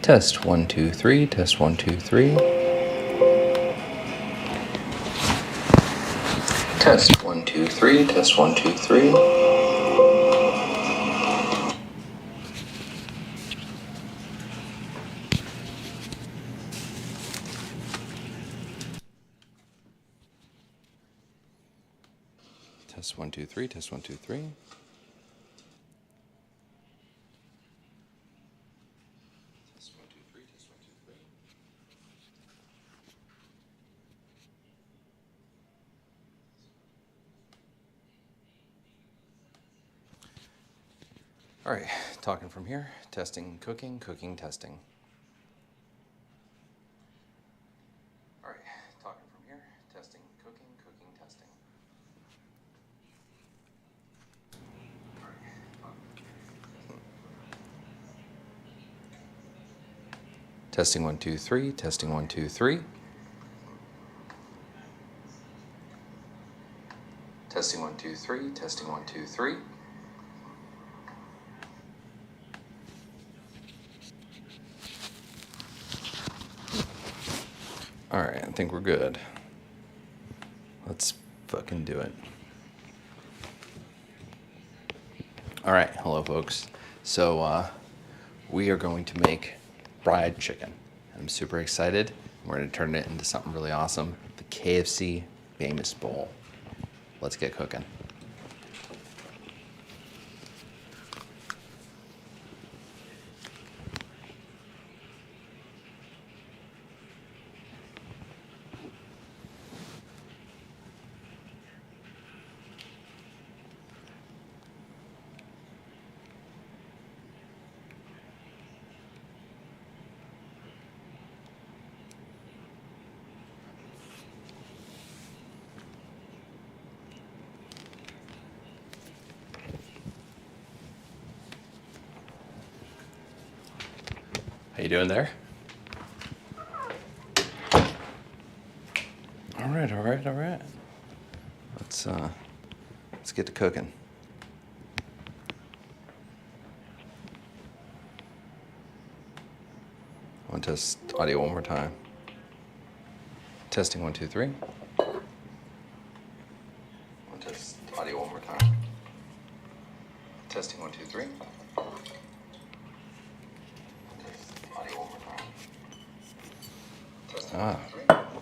Test 1 2 3. Test 1 2 3. Test 1 2 3. Test 1 2 3. Test 1 2 3. Test 1 2 3. All right, talking from here, testing, cooking, cooking, testing. All right, talking from here, testing, cooking, cooking, testing. All right, testing 1 2 3, testing 1 2 3. Testing 1 2 3, testing 1 2 3. All right, I think we're good. Let's fucking do it. All right, hello folks. So we are going to make fried chicken. I'm super excited. We're gonna turn it into something really awesome. The KFC Famous Bowl. Let's get cooking. How you doing there? All right, all right, all right. Let's get to cooking. I want to test audio one more time. Testing 1 2 3. I want to test audio one more time. Testing 1 2 3.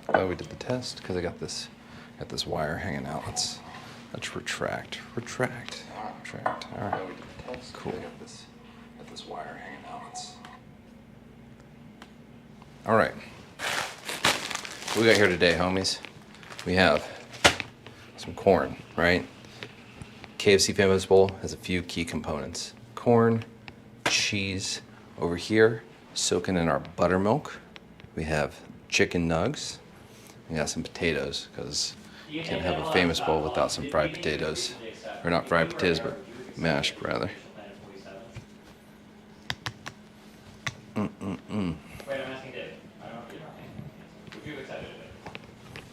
Glad we did the test because I got this wire hanging out. Let's retract. All right, cool. Got this wire hanging out. All right. What we got here today, homies? We have some corn, right? KFC Famous Bowl has a few key components: corn, cheese. Over here, soaking in our buttermilk. We have chicken nugs. We got some potatoes, because you can't have a Famous Bowl without some fried potatoes. Or not fried potatoes, but mashed, rather. Wait, I'm asking David.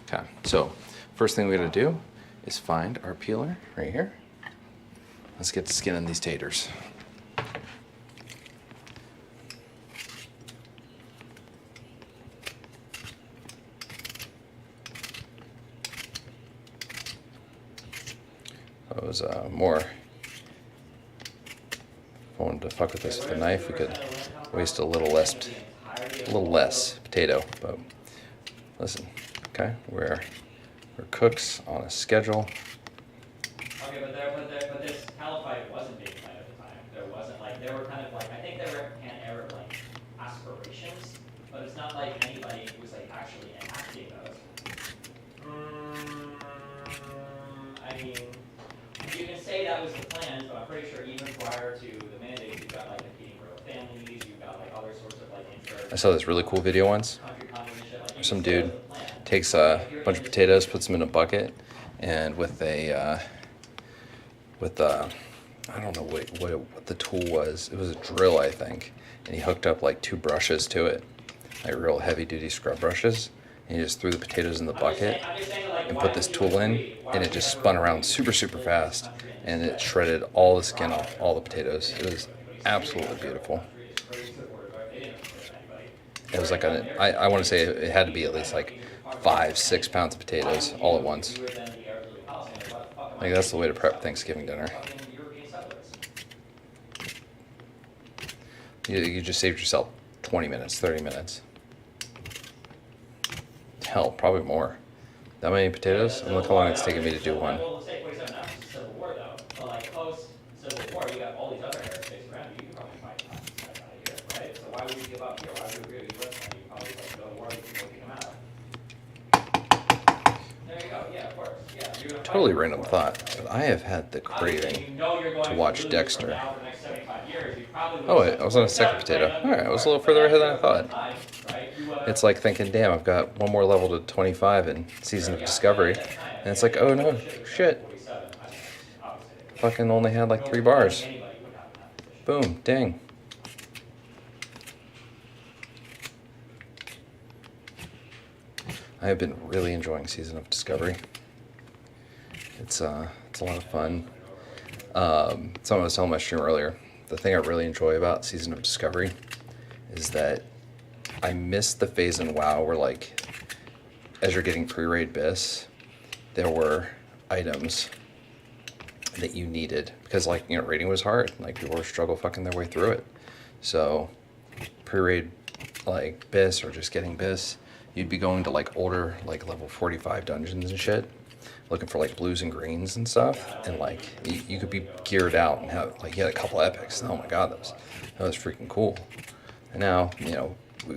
Okay, so first thing we gotta do is find our peeler right here. Let's get the skin on these taters. It was more, if I wanted to fuck with this with a knife, we could waste a little less potato, but listen, okay, we're cooks on a schedule. Okay, but this caliphate wasn't being planned at the time. There wasn't there were kind of I think there were pan-Arab aspirations, but it's not like anybody was actually enacting those. I mean, you can say that was the plan, but I'm pretty sure even prior to the mandate, you've got the Feedin families, you've got other sorts of I saw this really cool video once. Some dude takes a bunch of potatoes, puts them in a bucket, and with I don't know what the tool was. It was a drill, I think, and he hooked up 2 brushes to it, real heavy-duty scrub brushes. And he just threw the potatoes in the bucket and put this tool in, and it just spun around super, super fast, and it shredded all the skin off all the potatoes. It was absolutely beautiful. it was like I want to say it had to be at least like 5-6 pounds of potatoes all at once. Like that's the way to prep Thanksgiving dinner. You just saved yourself 20 minutes, 30 minutes. Hell, probably more. That many potatoes? And look how long it's taken me to do one. Well, let's take 47 now, it's Civil War though, but like post-Civil War, you got all these other aerospace around you, you can probably fight out of here, right? So why would you give up here? Why would you agree with US plan? You probably like go to war, you can go kick them out. There you go, yeah, of course, yeah. You're gonna fight Totally for random war, thought, right? but I have had the Obviously, craving you know you're going to watch lose Dexter. from now for the next 75 years, you probably Oh, would wait, I was on a second potato. All right, I was a little further ahead than I thought. It's like thinking, damn, I've got one more level to 25 in Season of Discovery. And it's like, oh no, shit. Fucking only had like 3 bars. Boom, ding. I have been really enjoying Season of Discovery. It's a lot of fun. Someone was telling my stream earlier, the thing I really enjoy about Season of Discovery is that I missed the phase in WoW where, like, as you're getting pre-raid bis, there were items that you needed because, like, you know, raiding was hard. Like, people were struggle fucking their way through it. So pre-raid, like, bis or just getting bis, you'd be going to, like, older, like, level 45 dungeons and shit, looking for, like, blues and greens and stuff. And, like, you could be geared out and have, like, you had a couple epics. And, oh my god, that was freaking cool. And now, you know,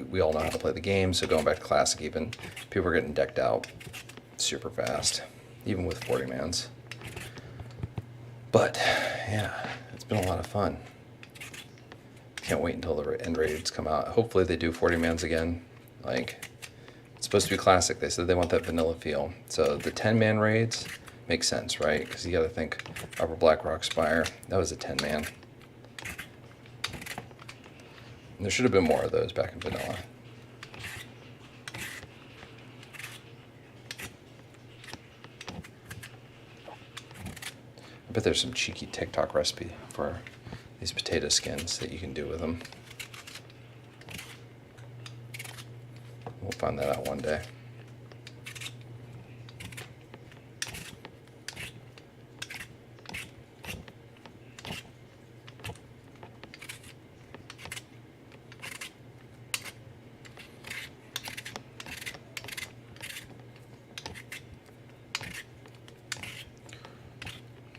we all know how to play the game, so going back to Classic even, people are getting decked out super fast, even with 40-mans. But, yeah, it's been a lot of fun. Can't wait until the end raids come out. Hopefully they do 40-mans again. Like, it's supposed to be Classic. They said they want that vanilla feel. So the 10-man raids make sense, right? Because you got to think Upper Blackrock Spire, that was a 10-man. There should have been more of those back in vanilla. I bet there's some cheeky TikTok recipe for these potato skins that you can do with them. We'll find that out one day.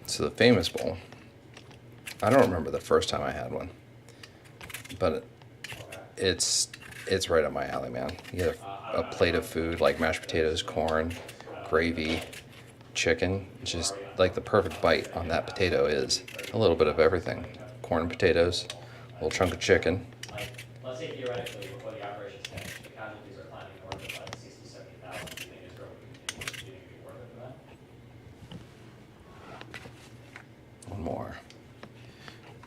So the famous bowl, I don't remember the first time I had one, but it's right up my alley, man. You get a plate of food like mashed potatoes, corn, gravy, chicken. It's just like the perfect bite on that potato is a little bit of everything. Corn and potatoes, a little chunk of chicken. Let's say theoretically, before the operation's finished, the casualties are climbing north of like 60, 70,000. Do you think Israel would continue to be worth it for that? One more.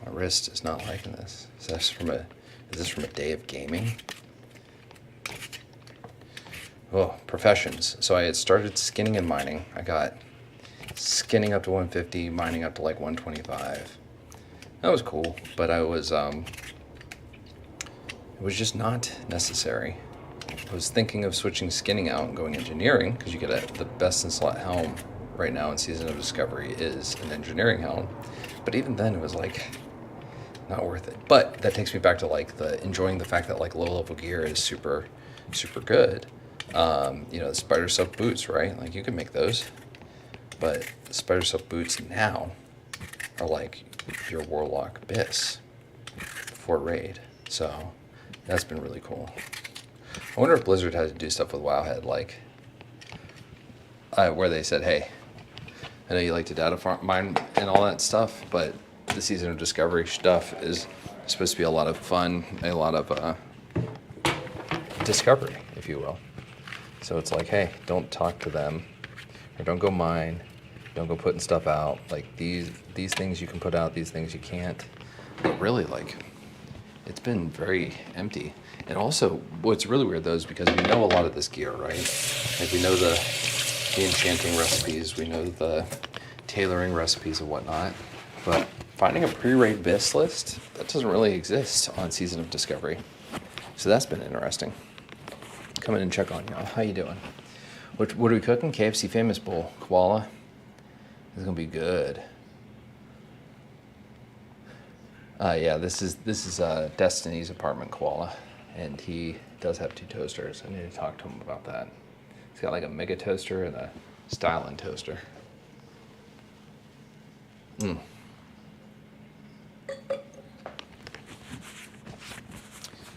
My wrist is not liking this. Is this from a day of gaming? Oh, professions. So I had started skinning and mining. I got skinning up to 150, mining up to like 125. That was cool, but it was just not necessary. I was thinking of switching skinning out and going engineering because you get the best in slot helm right now in Season of Discovery is an engineering helm. But even then it was like not worth it. But that takes me back to like enjoying the fact that like low level gear is super, super good. You know, the spider silk boots, right? Like you can make those, but the spider silk boots now are like your warlock bis for raid. So that's been really cool. I wonder if Blizzard had to do stuff with Wowhead, like where they said, hey, I know you like to data farm mine and all that stuff, but the Season of Discovery stuff is supposed to be a lot of fun, a lot of discovery, if you will. So it's like, hey, don't talk to them, or don't go mine, don't go putting stuff out. Like these things you can put out, these things you can't. But really, like, it's been very empty. And also, what's really weird though is because we know a lot of this gear, right? Like we know the enchanting recipes, we know the tailoring recipes and whatnot, but finding a pre-raid bis list, that doesn't really exist on Season of Discovery. So that's been interesting. Come in and check on y'all. How you doing? What are we cooking? KFC Famous Bowl. Koala. This is gonna be good. Yeah, this is Destiny's apartment, Koala, and he does have 2 toasters. I need to talk to him about that. He's got like a mega toaster and a styling toaster.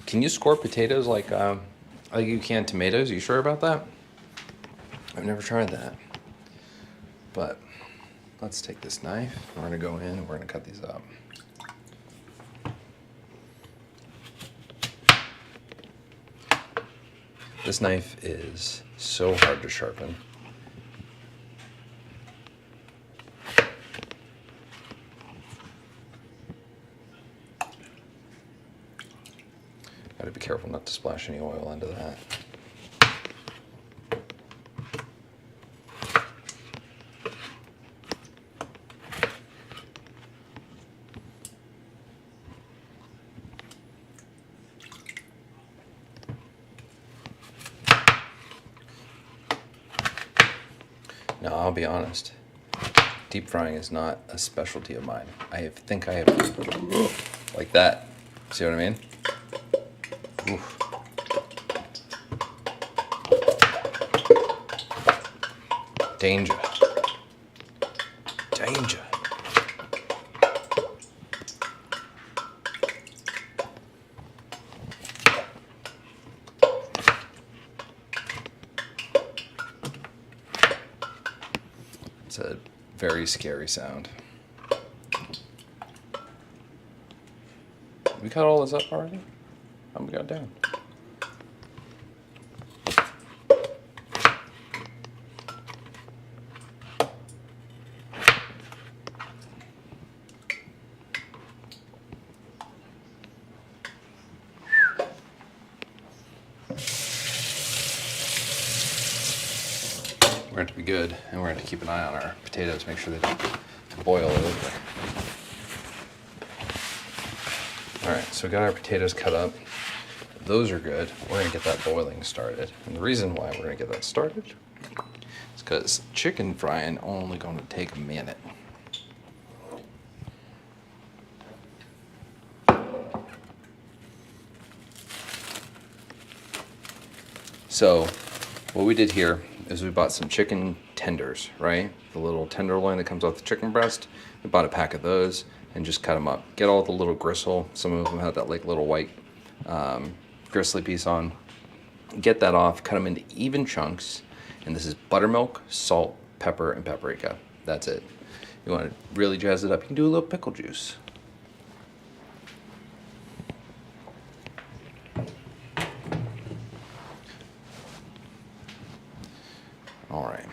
Can you score potatoes like you can tomatoes? Are you sure about that? I've never tried that. But let's take this knife. We're gonna go in and we're gonna cut these up. This knife is so hard to sharpen. Gotta be careful not to splash any oil into that. Now, I'll be honest, deep frying is not a specialty of mine. I think I have, like that. See what I mean? Oof. Danger. Danger. It's a very scary sound. We cut all this up already? How we got it down? We're going to be good, and we're going to keep an eye on our potatoes, make sure they don't boil over. Alright, so we got our potatoes cut up. Those are good. We're going to get that boiling started. And the reason why we're going to get that started is because chicken frying only going to take a minute. So what we did here is we bought some chicken tenders, right? The little tenderloin that comes off the chicken breast. We bought a pack of those and just cut them up. Get all the little gristle. Some of them have that like little white gristly piece on. Get that off, cut them into even chunks. And this is buttermilk, salt, pepper, and paprika. That's it. You want to really jazz it up, you can do a little pickle juice. All right.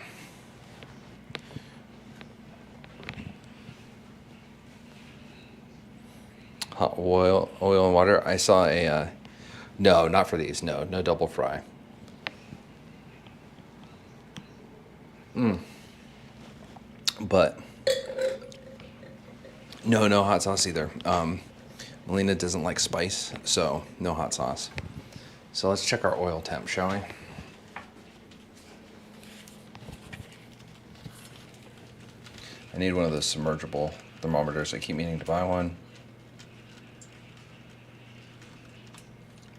Hot oil and water. I saw a, no, not for these. No double fry. But no hot sauce either. Melina doesn't like spice, so no hot sauce. So let's check our oil temp, shall we? I need one of those submergible thermometers. I keep meaning to buy one.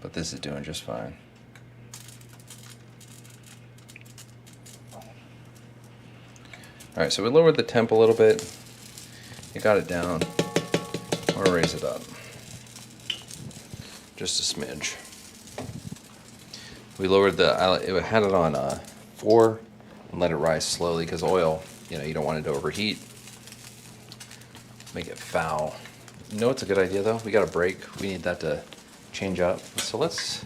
But this is doing just fine. All right, so we lowered the temp a little bit. You got it down. Or raise it up. Just a smidge. We lowered it had it on 4 and let it rise slowly because oil, you don't want it to overheat. Make it foul. You know what's a good idea though? We got a break. We need that to change up. So let's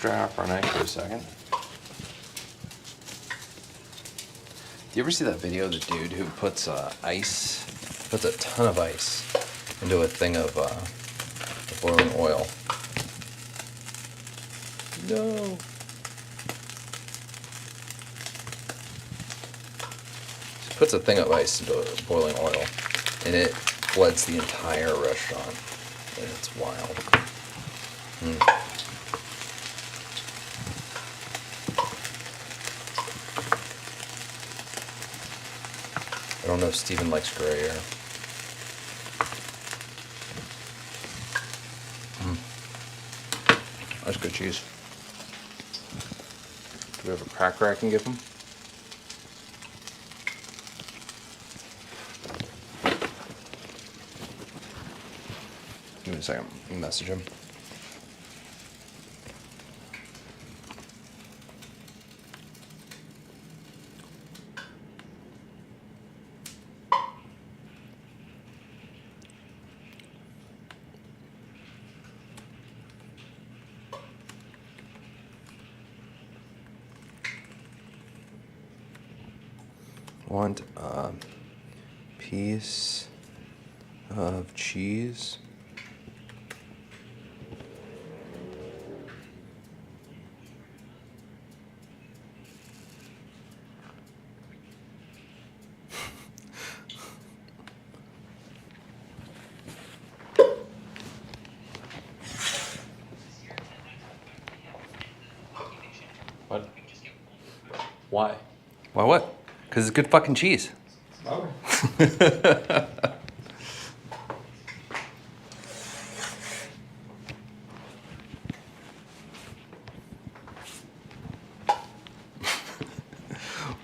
dry off our knife for a second. Do you ever see that video of the dude who puts a ton of ice into a thing of boiling oil? No. He puts a thing of ice into boiling oil, and it floods the entire restaurant, and it's wild. I don't know if Steven likes Gruyere. That's good cheese. Do we have a cracker I can give him? Give me a second. Let me message him. Want a piece of cheese? What? Why? Why what? Because it's good fucking cheese. Okay.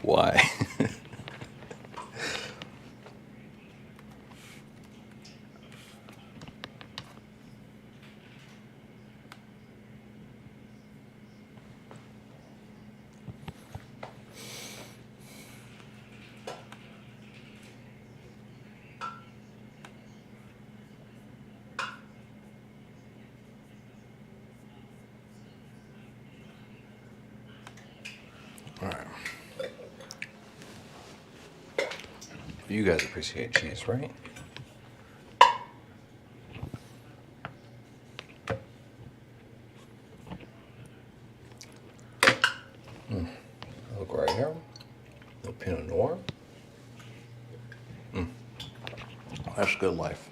Why? All right. You guys appreciate cheese, right? Look right here. little Pinot Noir. That's good life.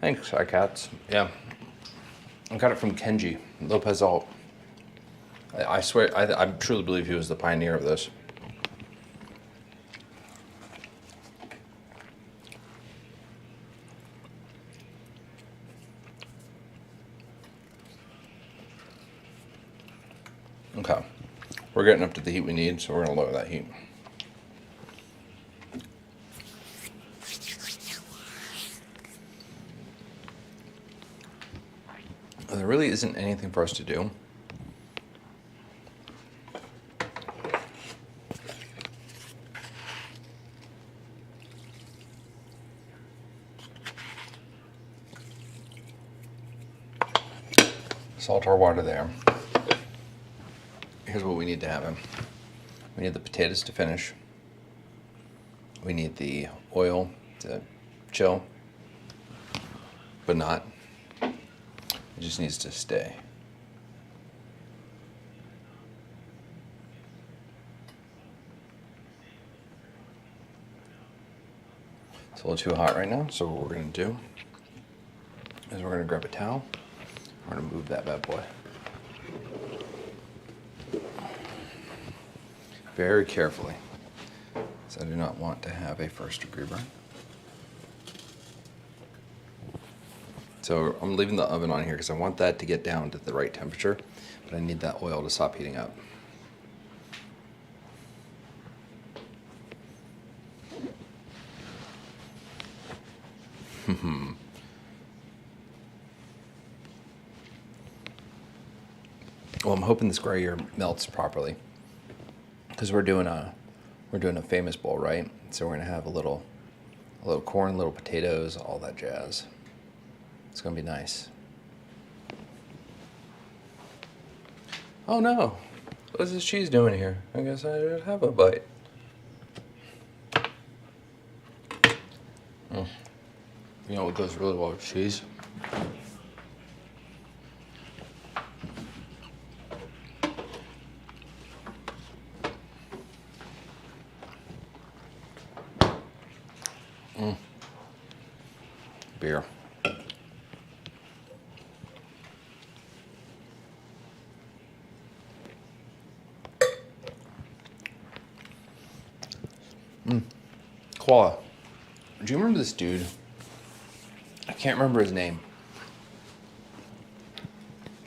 Thanks, iCats. Yeah. I got it from Kenji Lopez Alt. I swear, I truly believe he was the pioneer of this. Okay. We're getting up to the heat we need, so we're going to lower that heat. There really isn't anything for us to do. Salt our water there. Here's what we need to have in. We need the potatoes to finish. We need the oil to chill, but not. It just needs to stay. It's a little too hot right now, so what we're going to do is we're going to grab a towel. We're going to move that bad boy. Very carefully, because I do not want to have a first-degree burn. So I'm leaving the oven on here because I want that to get down to the right temperature, but I need that oil to stop heating up. Well, I'm hoping this Gruyere melts properly, because we're doing a famous bowl, right? So we're gonna have a little corn, little potatoes, all that jazz. It's gonna be nice. Oh no, what's this cheese doing here? I guess I should have a bite. You know what goes really well with cheese? Beer. Koala. Do you remember this dude? I can't remember his name.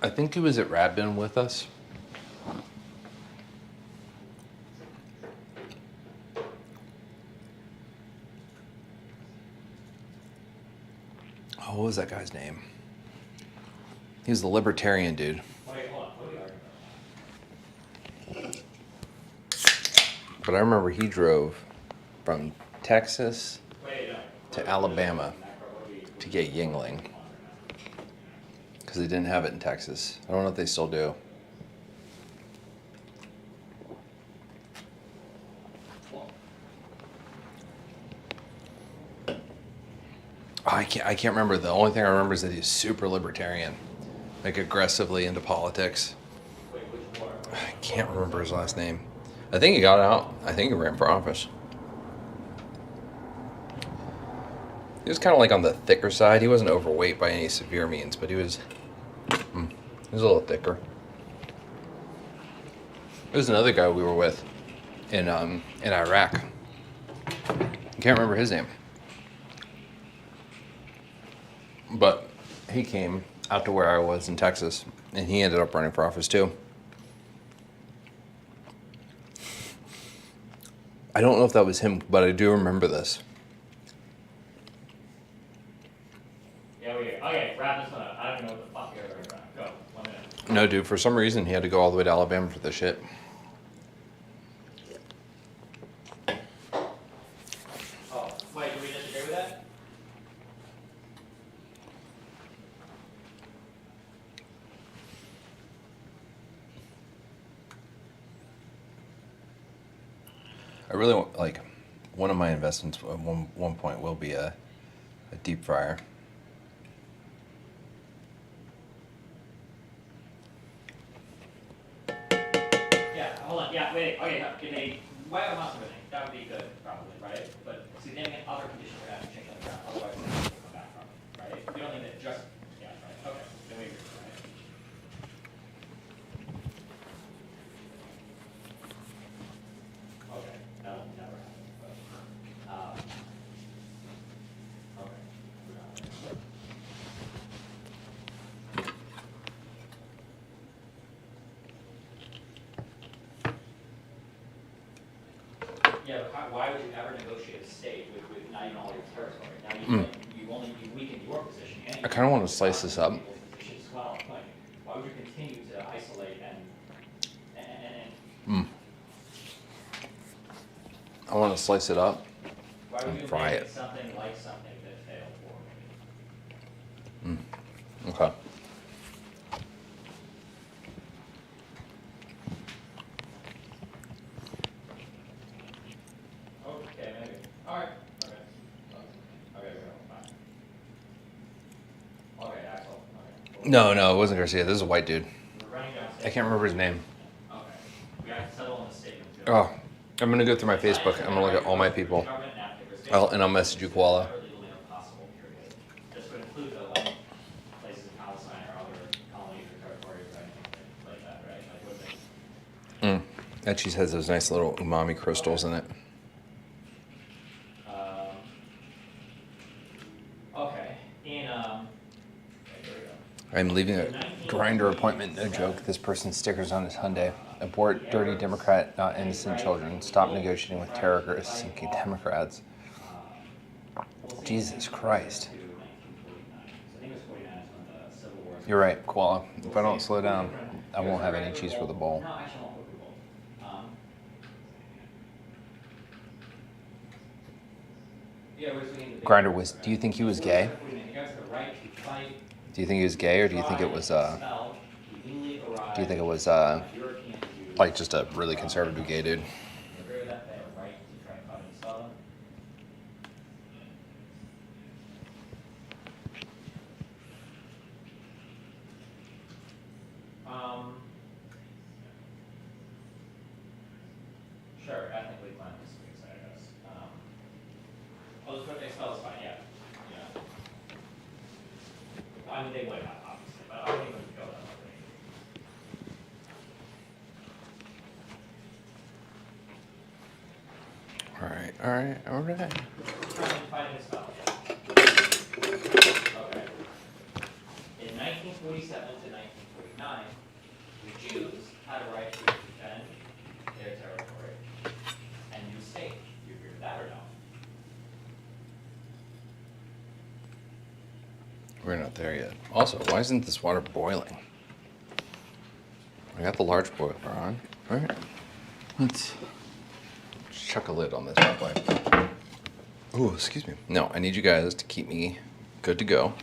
I think he was at Radbin with us. Oh, what was that guy's name? He was the libertarian dude. Wait, hold on. What are we arguing about? But I remember he drove from Texas Wait, to Alabama to get Yingling because they didn't have it in Texas. I don't know if they still do. I can't remember. The only thing I remember is that he's super libertarian, like aggressively into politics. Wait, which war? I can't remember his last name. I think he got out. I think he ran for office. He was kind of like on the thicker side. He wasn't overweight by any severe means, but he was a little thicker. There's another guy we were with in Iraq. I can't remember his name. But he came out to where I was in Texas, and he ended up running for office too. I don't know if that was him, but I do remember this. Yeah, okay, wrap this one up. I don't even know what the fuck you're talking about. Go, 1 minute. No, dude, for some reason he had to go all the way to Alabama for this shit. Oh, wait, do we disagree with that? I really want, like, one of my investments at one point will be a deep fryer. Yeah, hold on. Yeah, wait. Okay, no, if they wet a muscle everything, that would be good, probably, right? But significant other conditions are going to have to change on the ground. Otherwise, it's not going to come back from it, right? You don't think that just, yeah, right? Okay, then we agree, right? Okay, that will never happen, but, okay. We got it. Yeah, but why would you ever negotiate a state with not even all your territory? Now you weaken your position. And I kind of want to slice this up. people's position as well. Like, why would you continue to isolate and I want to slice it up why would and you fry make it. something like something that failed for me? Okay. Okay, maybe. All right. Okay. Okay, fine. Okay, Axel. Okay. No, it wasn't Garcia. This is a white dude. We're running down. I can't remember his name. Okay. We got to settle on the statement. Oh, I'm gonna go through my Facebook. I'm gonna look at all my people. And I'll message you, Koala. This would include the like places in Palestine or other colonies or territories or anything like that, right? Like what they, That cheese has those nice little umami crystals in it. okay. Here we go. I'm leaving a grinder appointment. No joke. This person's stickers on his Hyundai. Abort dirty Democrat, not innocent children. Stop negotiating with terrorists and keep Democrats. Jesus Christ. You're right, Koala. If I don't slow down, I won't have any cheese for the bowl. No, actually, I won't cook the bowl. Yeah, we're just looking at the Grinder was. Do you think he was gay? You guys have the right to fight. Do you think he was gay, or do you think it was? Do you think it was like just a really conservative gay dude? Agree with that? They have a right to try and cut and install them. Sure, ethnically cleansed, we can say, I guess. I'll just put expel is fine, yeah. I mean, they would have, obviously, but I don't even go that way. All right. All right. Try and find this spell. Okay. In 1947 to 1949, the Jews had a right to defend their territory and new state. You agree with that or no? We're not there yet. Also, why isn't this water boiling? I got the large boiler on. All right. Let's chuck a lid on this bad boy. Oh, excuse me. No, I need you guys to keep me good to go.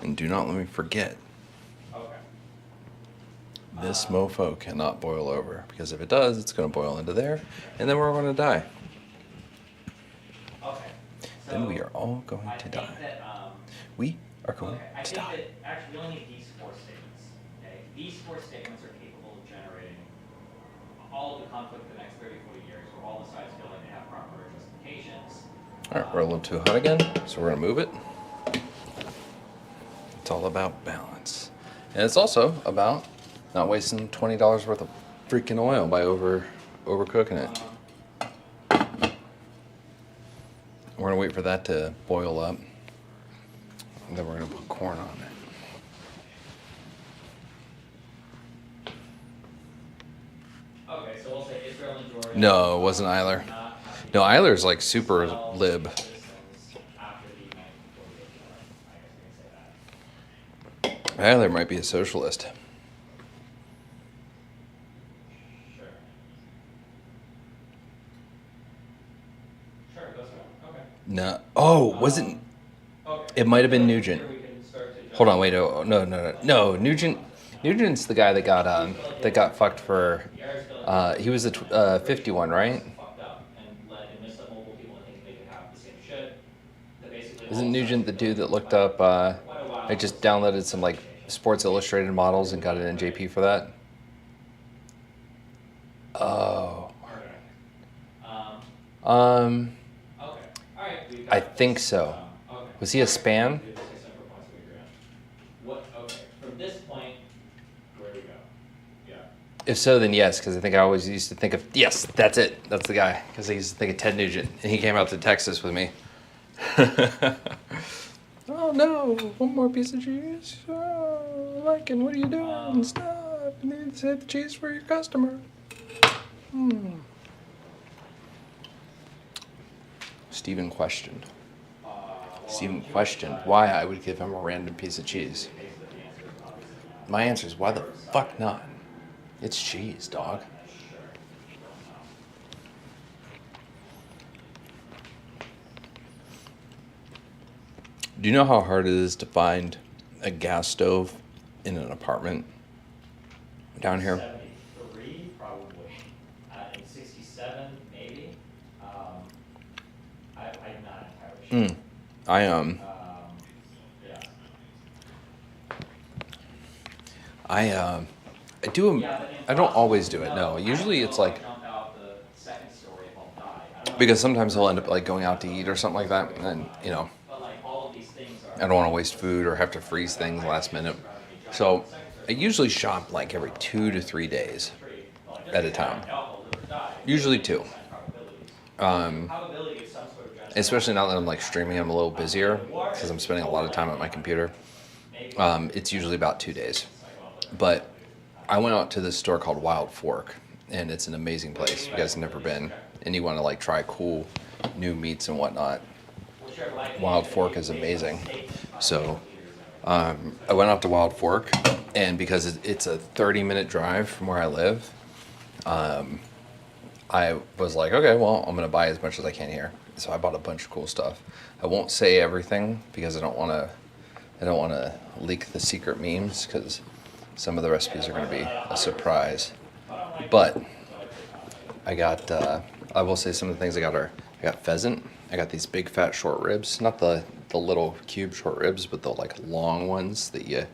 And do not let me forget. Okay. This mofo cannot boil over. Because if it does, it's going to boil into there. And then we're going to die. Okay. Then we are all going I to think die. that, We are going okay, I to think die. that actually we only need these four statements. Okay? These four statements are capable of generating all of the conflict for the next 30, 40 years, where all the sides feel like they have proper justifications. All right, we're a little too hot again, so we're going to move it. It's all about balance. And it's also about not wasting $20 worth of freaking oil by overcooking it. We're going to wait for that to boil up. And then we're going to put corn on it. Okay, so we'll say Israel and Jordan. No, it wasn't Eiler. No, Eiler's like super lib. After the 1948 war. I guess we can say that. Eiler might be a socialist. Sure. Sure, it goes around. Okay. No. Oh, wasn't. Okay. It might have been So Nugent. here we can start to Hold on, wait. Oh, no. Nugent's the guy that got fucked for. He was the 51, right? fucked up and let enlist mobile people and think they could have the same shit. That basically all Isn't Nugent the sides dude feel that looked like up? quite a while I just downloaded some like Sports Illustrated models and got an NJP for that. Oh. Okay. Um. Okay. All right. We've got I think this. so. Okay. Was he a All right. spam? We have 6 separate points we agree on. What? Okay. From this point, where do we go? Yeah. If so, then yes, because I think I always used to think of yes, that's it, that's the guy, because I used to think of Ted Nugent, and he came out to Texas with me. Oh no, one more piece of cheese. Oh, Lycan, what are you doing? Stop! You need to save the cheese for your customer. Steven questioned. Steven questioned why I would give him a random piece of cheese. My answer is why the fuck not? It's cheese, dog. Do you know how hard it is to find a gas stove in an apartment down here? 73, probably. In 67, maybe. I'm not entirely sure. Yeah. I do. I don't always do it. No, usually it's like Jump out the second story if I'll die. I don't know. because sometimes he'll end up like going out to eat or something like that, and But like all of these things are. I don't want to waste food or have to freeze things last minute. So I usually shop like every 2 to 3 days at a time. Usually 2. Especially now that I'm like streaming, I'm a little busier because I'm spending a lot of time at my computer. It's usually about 2 days. But I went out to this store called Wild Fork, and it's an amazing place. If you guys have never been and you want to like try cool new meats and whatnot, Wild Fork is amazing. So I went out to Wild Fork, and because it's a 30-minute drive from where I live, I was like, okay, well, I'm going to buy as much as I can here. So I bought a bunch of cool stuff. I won't say everything because I don't want to leak the secret memes because some of the recipes are going to be a surprise. But I got, I will say some of the things I got are, I got pheasant. I got these big fat short ribs, not the little cube short ribs, but the like long ones that you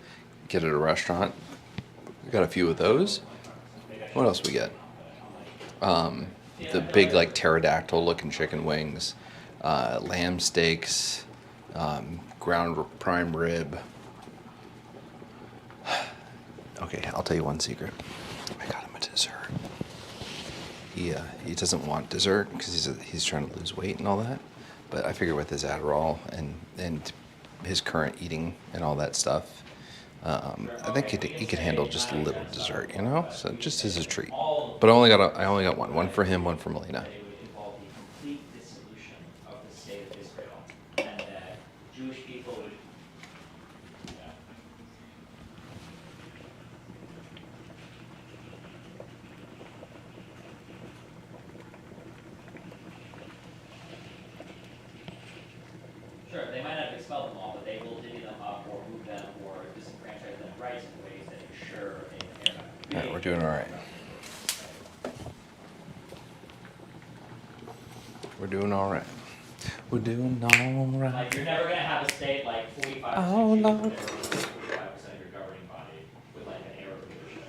get at a restaurant. I got a few of those. What else we get? The big like pterodactyl looking chicken wings, lamb steaks, ground prime rib. Okay, I'll tell you one secret. I got him a dessert. he doesn't want dessert because he's trying to lose weight and all that. But I figure with his Adderall and his current eating and all that stuff, I think he could handle just a little dessert, you know. So just as a treat. But I only got one for him, one for Melina. That it would involve the complete dissolution of the state of Israel, and that Jewish people would. Yeah. Sure, they might not expel them all, but they will divvy them up or move them or disenfranchise them rights in ways that ensure a All right, we're doing all right. We're doing all right. We're doing all right. Like, you're never gonna have a state like 45% Oh, Jews, no. but there will be 45% of your governing body with like an Arab leadership.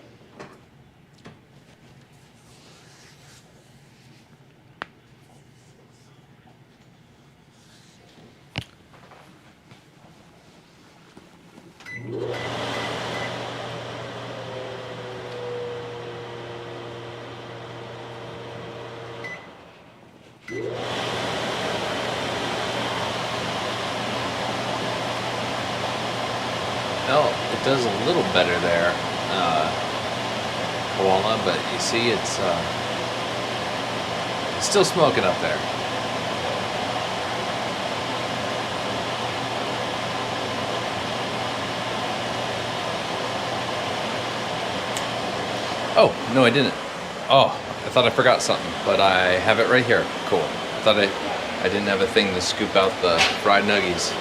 Well, it does a little better there, koala, but you see it's still smoking up there. Oh, no, I didn't. Oh, I thought I forgot something, but I have it right here. Cool. I thought I didn't have a thing to scoop out the fried nuggies.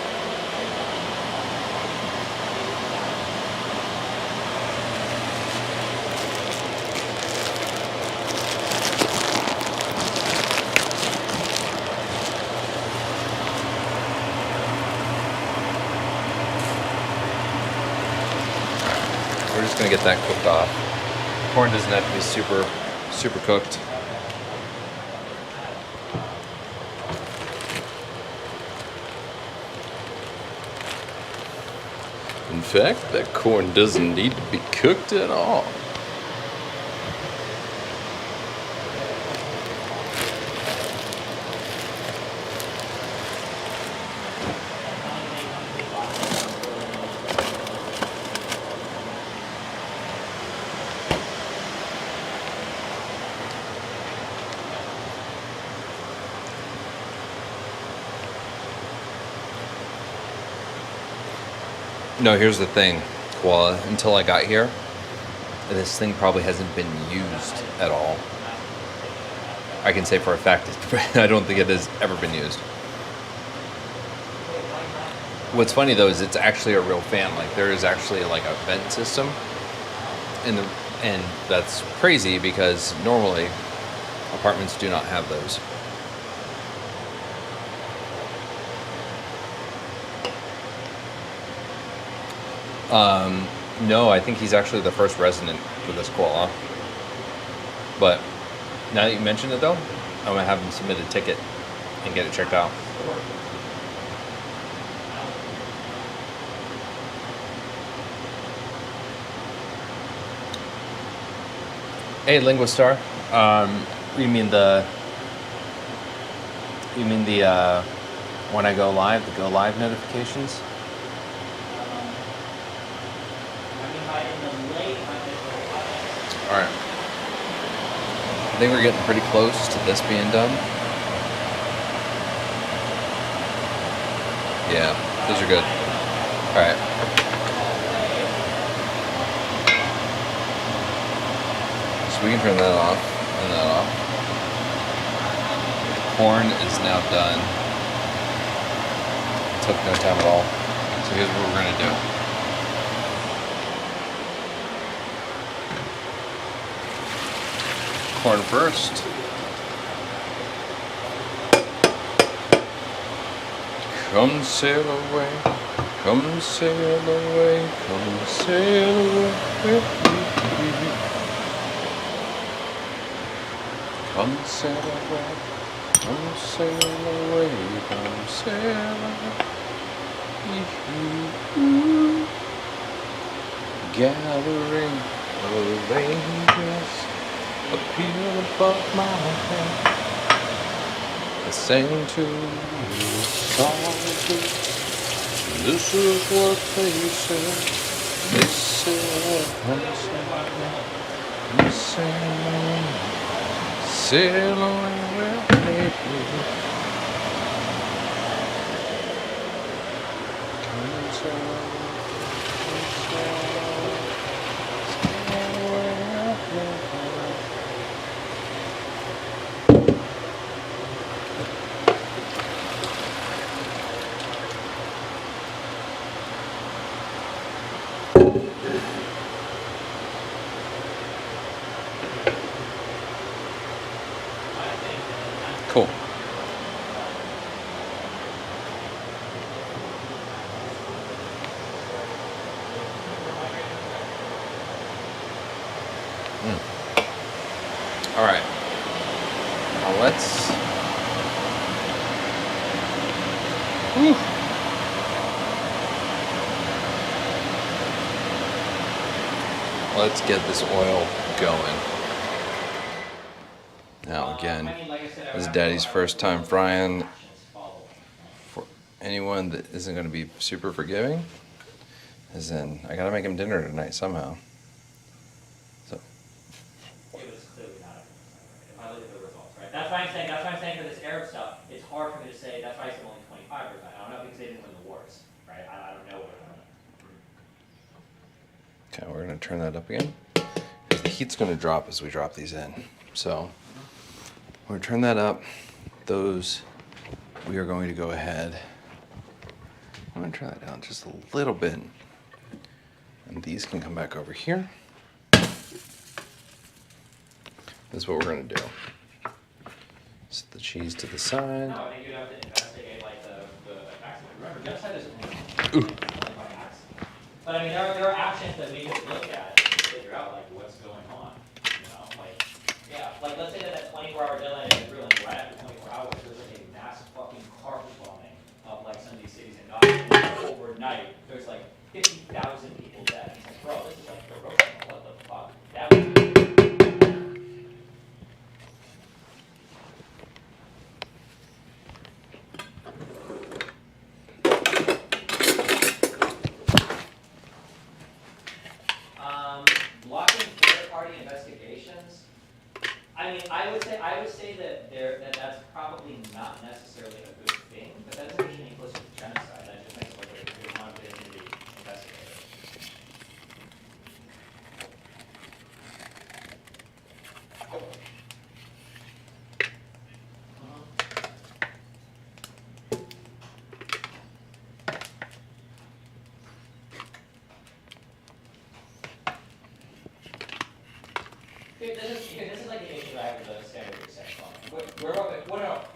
We're just gonna get that cooked off. Corn doesn't have to be super cooked. In fact, that corn doesn't need to be cooked at all. No, here's the thing, Koala. Until I got here, this thing probably hasn't been used at all. I can say for a fact, I don't think it has ever been used. What's funny though is it's actually a real fan. Like there is actually like a vent system, and that's crazy because normally apartments do not have those. No, I think he's actually the first resident for this koala. But now that you mention it though, I'm gonna have him submit a ticket and get it checked out. Hey, Linguistar. You mean the when I go live, the go live notifications? All right. I think we're getting pretty close to this being done. Yeah, those are good. All right. So we can turn that off and that off. Corn is now done. It took no time at all. So here's what we're gonna do. Corn first. Come sail away, come sail away, come sail away. Come sail away, come sail away, come sail away. Gathering of angels appear above my head. I sing to you softly. This is what they say. They say they say, sail away with me. Cool. All right. Now let's. Whew. Let's get this oil going. Now again, this is Daddy's first time frying. For anyone that isn't going to be super forgiving, as in I gotta make him dinner tonight somehow. So. It was clearly not if I look at the results, right? That's why I'm saying for this Arab stuff, it's hard for me to say. That's why I said only 25%. I don't know because they didn't win the wars, right? I don't know what. Okay, we're gonna turn that up again because the heat's gonna drop as we drop these in. So we're gonna turn that up. Those we are going to go ahead. I'm gonna turn that down just a little bit, and these can come back over here. This is what we're gonna do. Set the cheese to the side. No, I think you'd have to investigate like the effects. Remember, genocide isn't Ooh. by acts. But I mean, there are actions that we could look at and figure out like what's going on. You know, like yeah, like let's say that 24-hour deadline is ruined right after 24 hours. There's like a mass fucking carpet bombing of like some of these cities in Gaza overnight. There's like 50,000 people dead. It's like, bro, this is like Hiroshima. What the fuck? That was blocking third-party investigations. I mean, I would say that that's probably not necessarily a good thing, but that doesn't mean any closer to genocide. That just makes it like a confident in the investigator. This is like the issue I have with the standard percent bombing.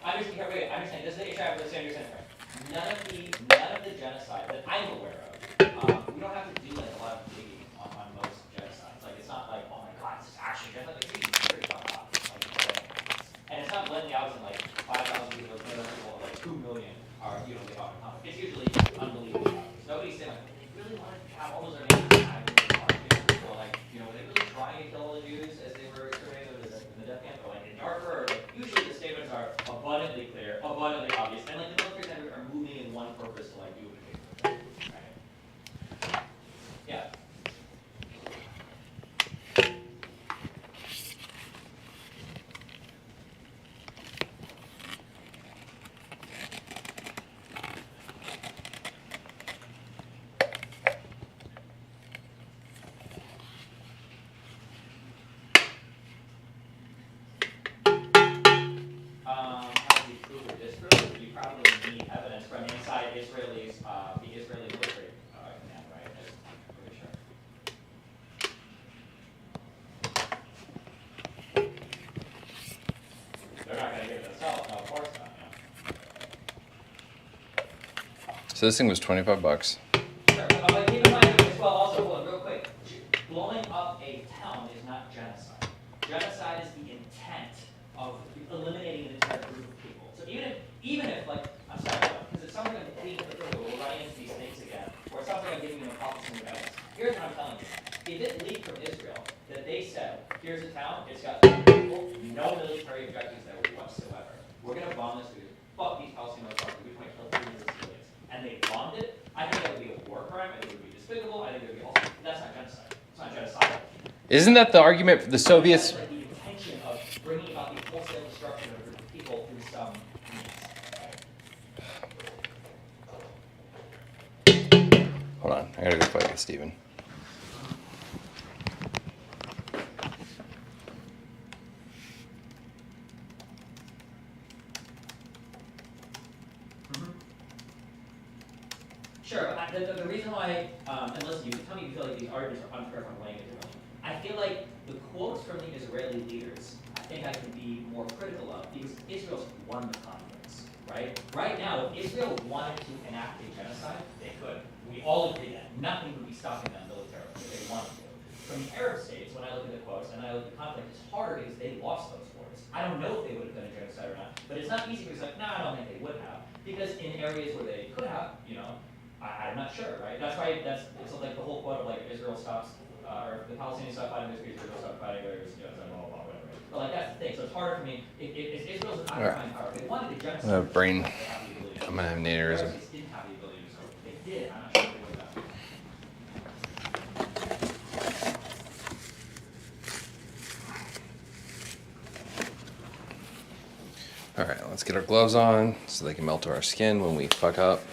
I'm just saying, this is the issue I have with the standard percent. None of the genocide that I'm aware of, we don't have to do like a lot of digging on most genocides. Like it's not like, oh my god, this is actually genocide. Like it's usually very fucked up. And it's not blending out in like 5,000 people or like 2 million are they got a conflict. It's usually unbelievable. Nobody's saying like they really want to have all those names. Or like they really trying to kill all the Jews as they were exterminated in the death camp, or like in darker. Or, like, usually the statements are abundantly clear, abundantly obvious, and like the military centers are moving in one purpose to like do a particular thing. Right? Yeah. How do you prove or disprove? You probably need evidence from inside the Israeli military command, right? I'm pretty sure. They're not going to give it themselves. No, of course not. Yeah. So this thing was $25. Sure. But keep in mind as well, also, hold on, real quick. Blowing up a town is not genocide. Genocide is the intent of eliminating an entire group of people. So even if like, I'm sorry, because it's something I'm thinking we'll run into these things again, or it's something I'm giving you a policy of evidence. Here's what I'm telling you. If it leaked from Israel that they they said, here's a town, it's got 3 people, no military objectives there whatsoever. We're gonna bomb this because fuck these Palestinian motherfuckers, we might kill 300 civilians. And they bombed it. I think that would be a war crime. I think it would be despicable. I think it would be also, that's not genocide. It's not genocide. Isn't that the argument for the Soviets? That's like the intention of bringing about the wholesale destruction of a group of people through some means. Hold on, I gotta go fight with Steven. Sure, but the reason why, and listen, you can tell me you feel like these arguments are unfair from laying it differently. I feel like the quotes from the Israeli leaders, I think I can be more critical of, because Israel's won the conflicts, right? Right now, if Israel wanted to enact a genocide, they could. We all agree that. Nothing would be stopping them militarily if they wanted to. From the Arab states, when I look at the quotes and I look at the conflict, it's harder because they lost those wars. I don't know if they would have done a genocide or not, but it's not easy because, like, no, I don't think they would have. Because in areas where they could have, you know, I'm not sure, right? That's why it's like the whole quote of like Israel stops, or the Palestinians stop fighting, Israel stop fighting, or blah, blah, blah, whatever. But like that's the thing. So it's harder for me. If Israel's an occupying power, they wanted to genocide. I'm gonna have brain. I'm gonna have an aneurysm. They didn't have the ability to, so they did. I'm not sure if they would have. All right, let's get our gloves on so they can melt to our skin when we fuck up.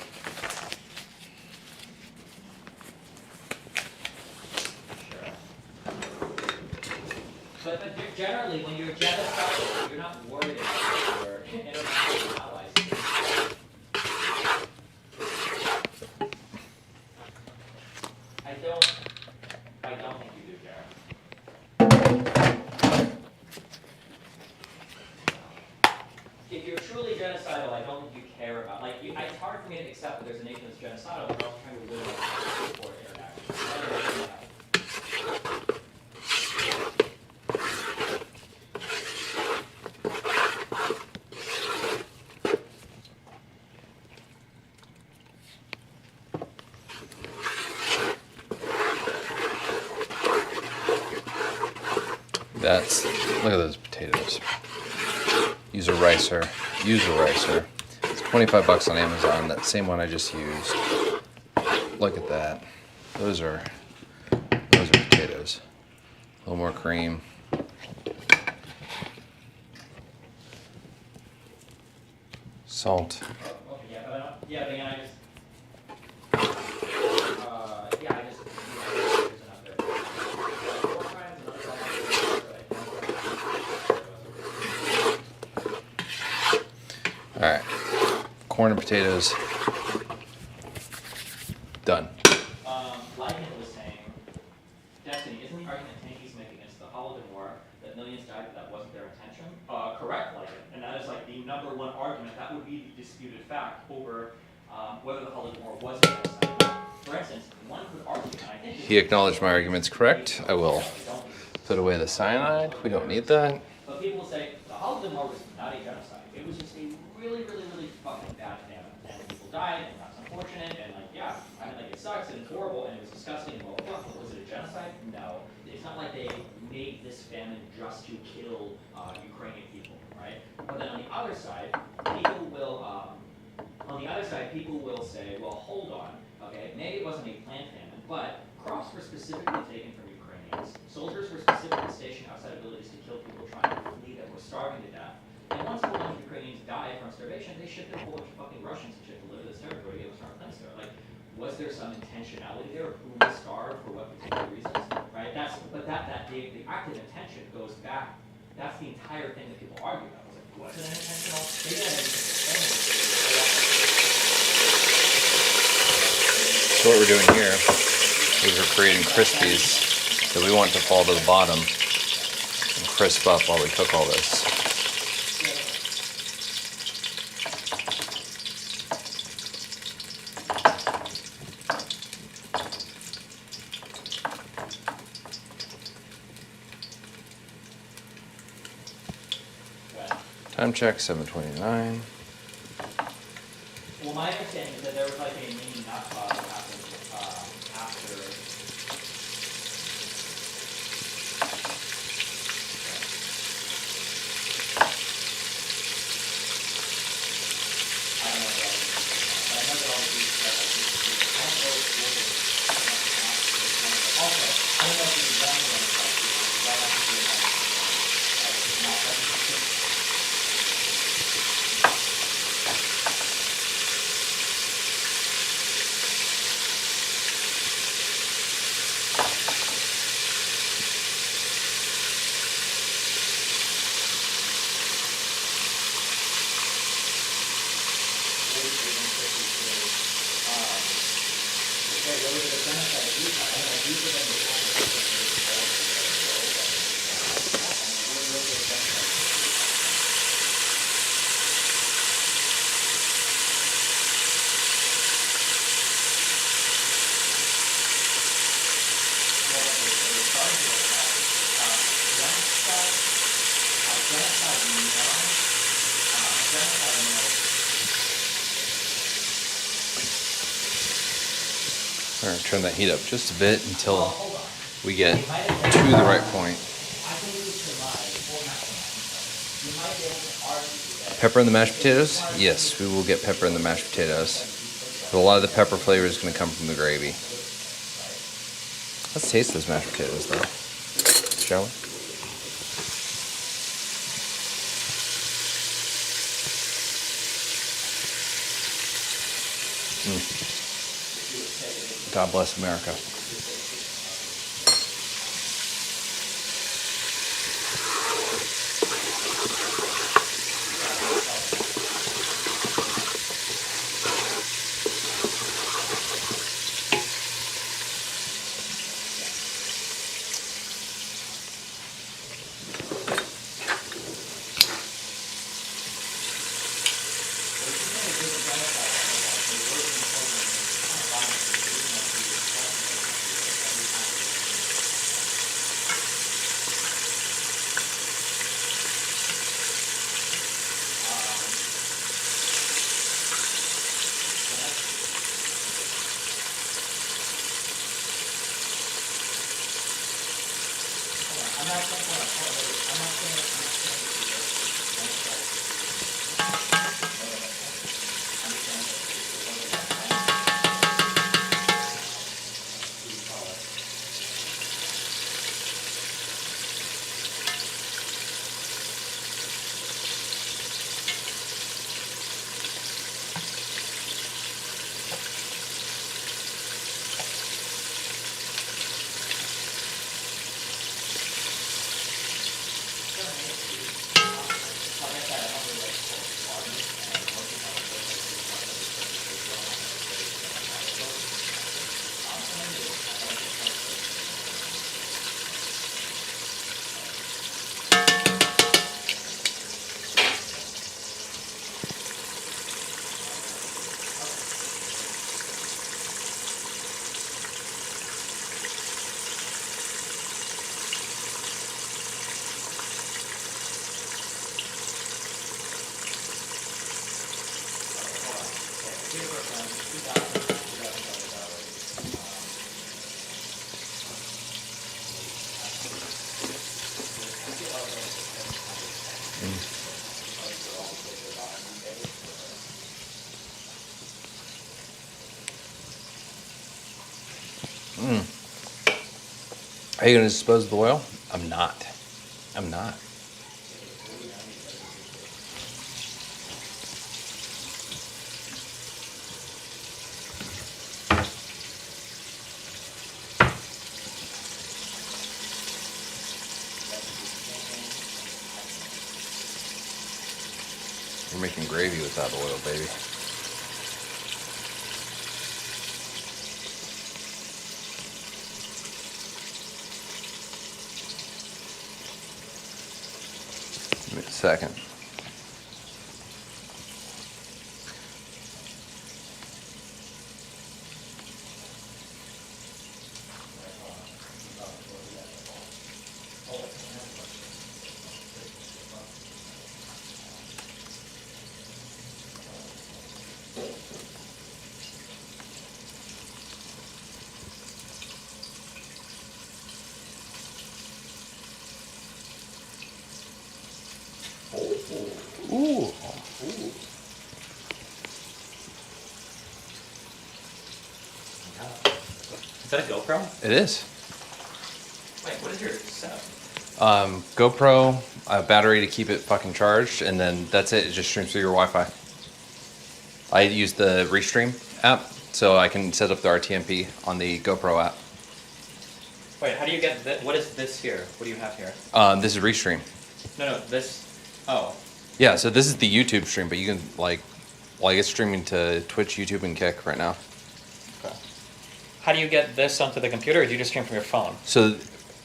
But generally, when you're genocidal, you're not worried about your international allies. I don't think you do, Jared. If you're truly genocidal, I don't think you care about, like, it's hard for me to accept that there's a nation that's genocidal, but we're also trying to live for international. Look at those potatoes. Use a ricer. It's 25 bucks on Amazon. That same one I just used. Look at that. Those are potatoes. A little more cream. Salt. Yeah, but again, I just. All right, corn and potatoes, done. Lyman was saying, Destiny, isn't the argument Tanky's making against the Holodomor that millions died, that wasn't their intention? Correct, Lyman, and that is like the #1 argument. That would be the disputed fact over whether the Holodomor was a genocide. For instance, one could argue, and I think He acknowledged my argument's correct. I will put away the cyanide. We don't need that. But people will say the Holodomor was not a genocide. It was just a really, really, really fucking bad famine. And people died, and that's unfortunate, and like, yeah, I mean, like, it sucks, and it's horrible, and it was disgusting, and blah, blah, blah. But was it a genocide? No. It's not like they made this famine just to kill Ukrainian people, right? But then on the other side, people will say, well, hold on, okay, maybe it wasn't a planned famine, but crops were specifically taken from Ukrainians. Soldiers were specifically stationed outside of villages to kill people trying to flee that were starving to death. And once a bunch of Ukrainians died from starvation, they shipped in a whole bunch of fucking Russians and shit to live in this territory, get strong plants there. Like, was there some intentionality there of who was starved for what particular reasons, right? The active intention goes back. That's the entire thing that people argue about. Was it an intentional? Maybe that So what we're doing here is we're creating crispies that we want to fall to the bottom and crisp up while we cook all this. Time check, 7:29. Well, my understanding is that there was like a mini Nakba that happened after. We're gonna turn that heat up just a bit until Hold on. we get to the right point. I can do surmise, or not surmise, you might be able to argue that. Pepper in the mashed potatoes? Yes, we will get pepper in the mashed potatoes. But a lot of the pepper flavor is going to come from the gravy. Let's taste those mashed potatoes, though. Shall we? God bless America. Are you going to dispose of the oil? I'm not. I'm not. We're making gravy without oil, baby. Give me a second. Ooh. Is that a GoPro? It is. Wait, what is your setup? GoPro, a battery to keep it fucking charged, and then that's it. It just streams through your Wi-Fi. I use the Restream app, so I can set up the RTMP on the GoPro app. Wait, how do you get this? What is this here? What do you have here? This is Restream. No, this. Oh. Yeah, so this is the YouTube stream, but you can it's streaming to Twitch, YouTube, and Kick right now. Okay. How do you get this onto the computer, or do you just stream from your phone? So, You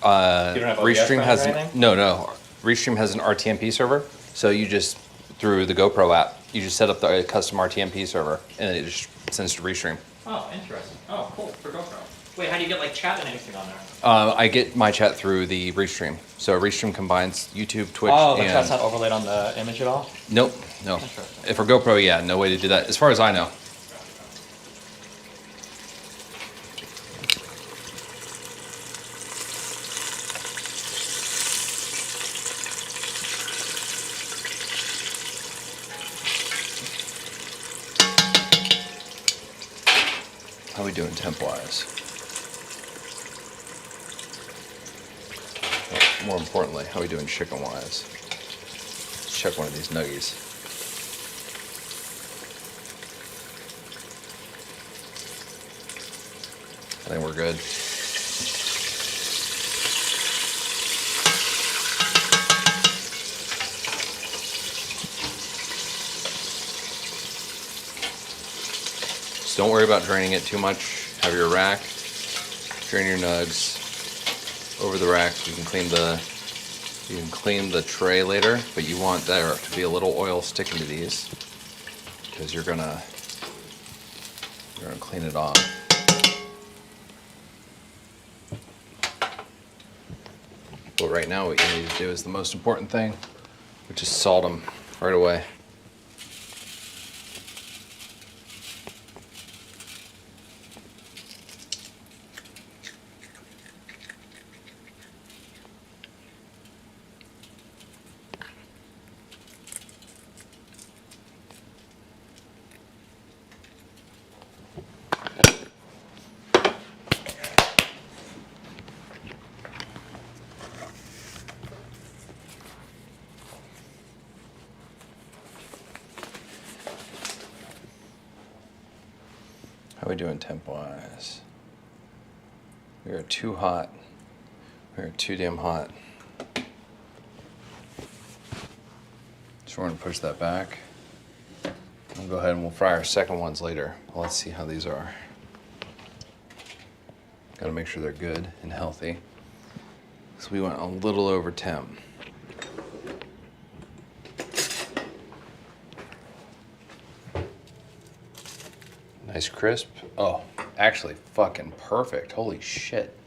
don't have OBS Restream running has or anything? no. Restream has an RTMP server, so you just through the GoPro app, you just set up the custom RTMP server, and it just sends to Restream. Oh, interesting. Oh, cool, for GoPro. Wait, how do you get like chat and anything on there? I get my chat through the Restream. So Restream combines YouTube, Twitch, Oh, the and chat's not overlaid on the image at all? nope, No. Interesting. If for GoPro, yeah, no way to do that. As far as I know. How we doing temp-wise? Well, more importantly, how we doing chicken-wise? Let's check one of these nuggies. I think we're good. Just don't worry about draining it too much. Have your rack, drain your nugs over the rack. You can clean the tray later, but you want there to be a little oil sticking to these because you're gonna clean it off. But right now what you need to do is the most important thing, which is salt them right away. How we doing temp-wise? We are too hot. We are too damn hot. So we're gonna push that back. We'll go ahead and we'll fry our second ones later. Let's see how these are. Gotta make sure they're good and healthy. So we went a little over temp. Nice crisp. Oh, actually fucking perfect. Holy shit.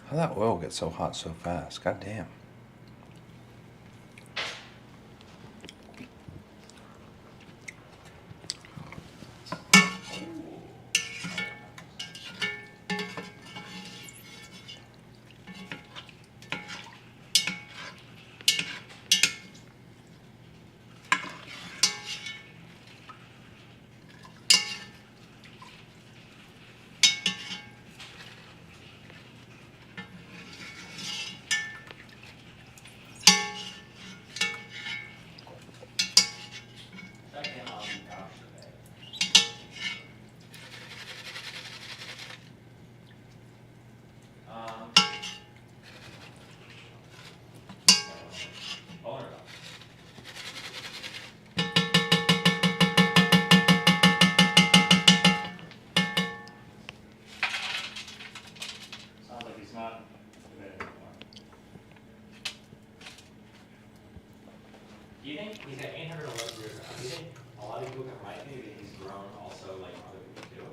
How that oil get so hot so fast? God damn. Second on the couch today. Owner up. Sounds like he's not in bed anymore. Do you think he's got 811 years old? Do you think a lot of people can write me that he's grown also like other people do?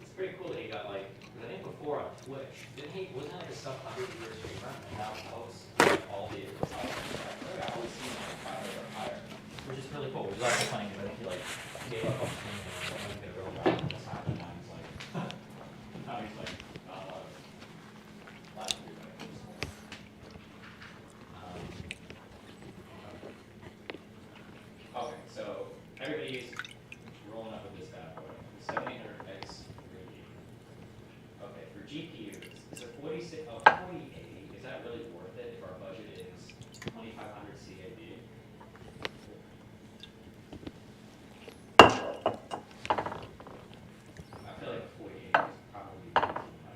It's pretty cool that he got like, because I think before on Twitch, wasn't it like a sub 100 year streamer and now he hosts all the I always see him like 500 or higher, which is really cool. Which is also funny because I think he like gave up on streaming and went to real life and this happened. Now he's like, not a lot of live streaming. Okay, so everybody's rolling up with this bad boy. 7800X 3D. Okay, for GPUs, is a 4080, is that really worth it if our budget is 2500 CAD? I feel like a 4080 is probably way too much.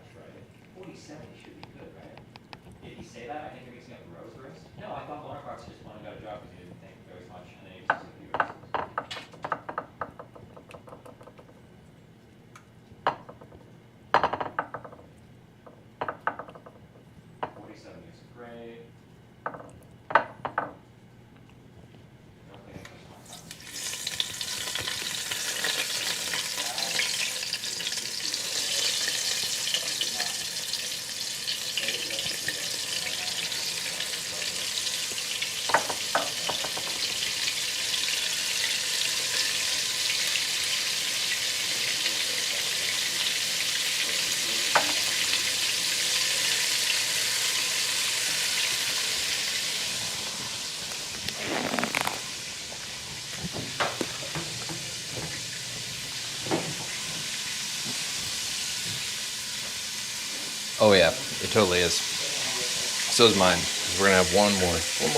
Oh yeah, it totally is. So is mine. We're gonna have one more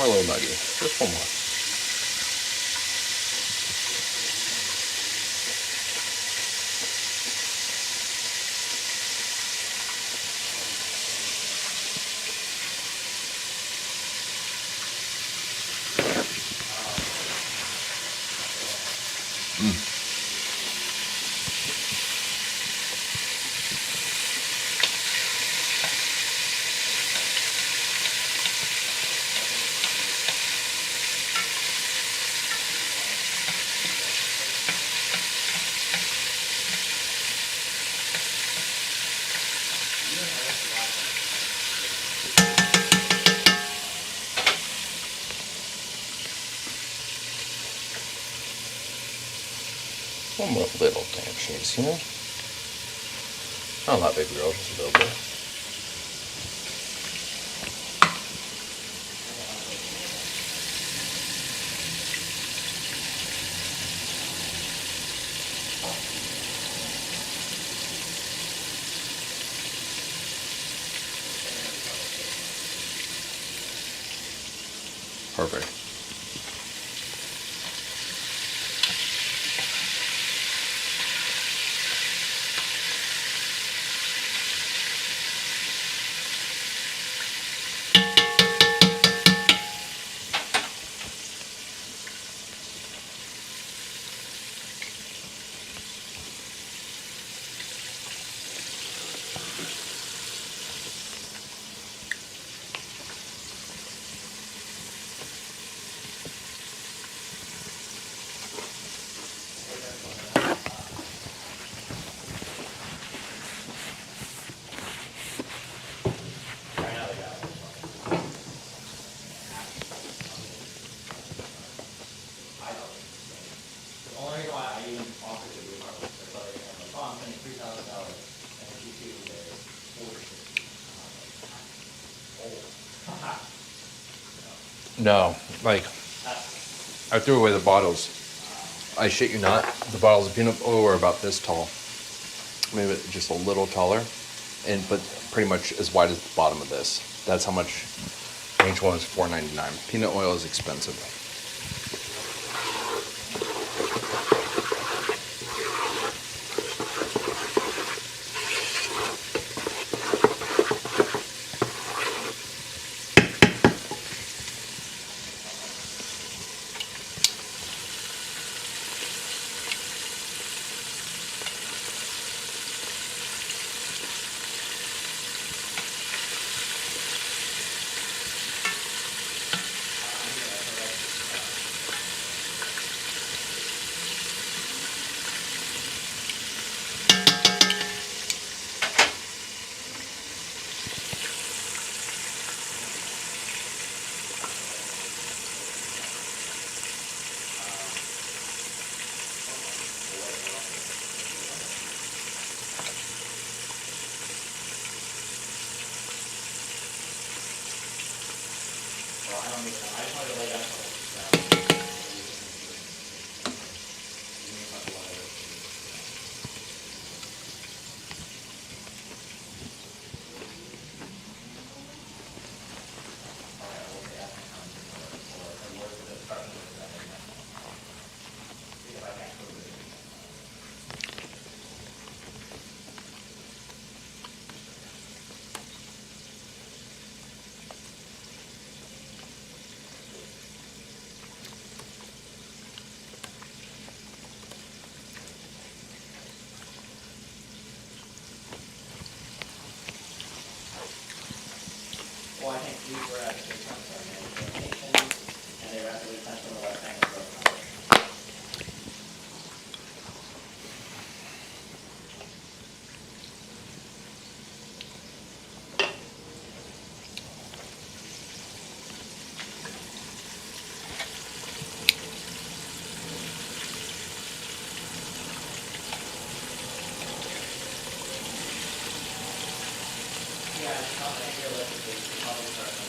little nugget. Just one more. One more little damn cheese, you know? Not a lot, baby girl, just a little bit. Perfect. Right now they got it. I know. The only reason why I even offered to do part was because other guys like, oh, I'm spending $3,000 and then G2 is $450. No, like, That's, I threw away the bottles. I shit you not, the bottles of peanut oil were about this tall. Maybe just a little taller, but pretty much as wide as the bottom of this. That's how much each one is $4.99. Peanut oil is expensive. well, I don't even know. I just wanted to lay down some Well, I think these were actually from our donations, and they were actually sent from the West Bank Grove Foundation. Yeah, it's not like realistically, it's probably start from.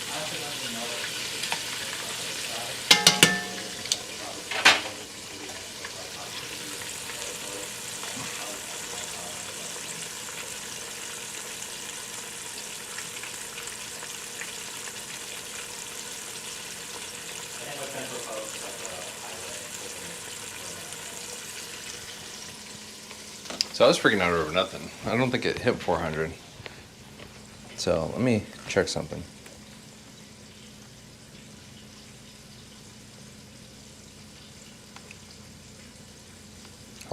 I actually don't even know if So I was freaking out over nothing. I don't think it hit 400. So let me check something.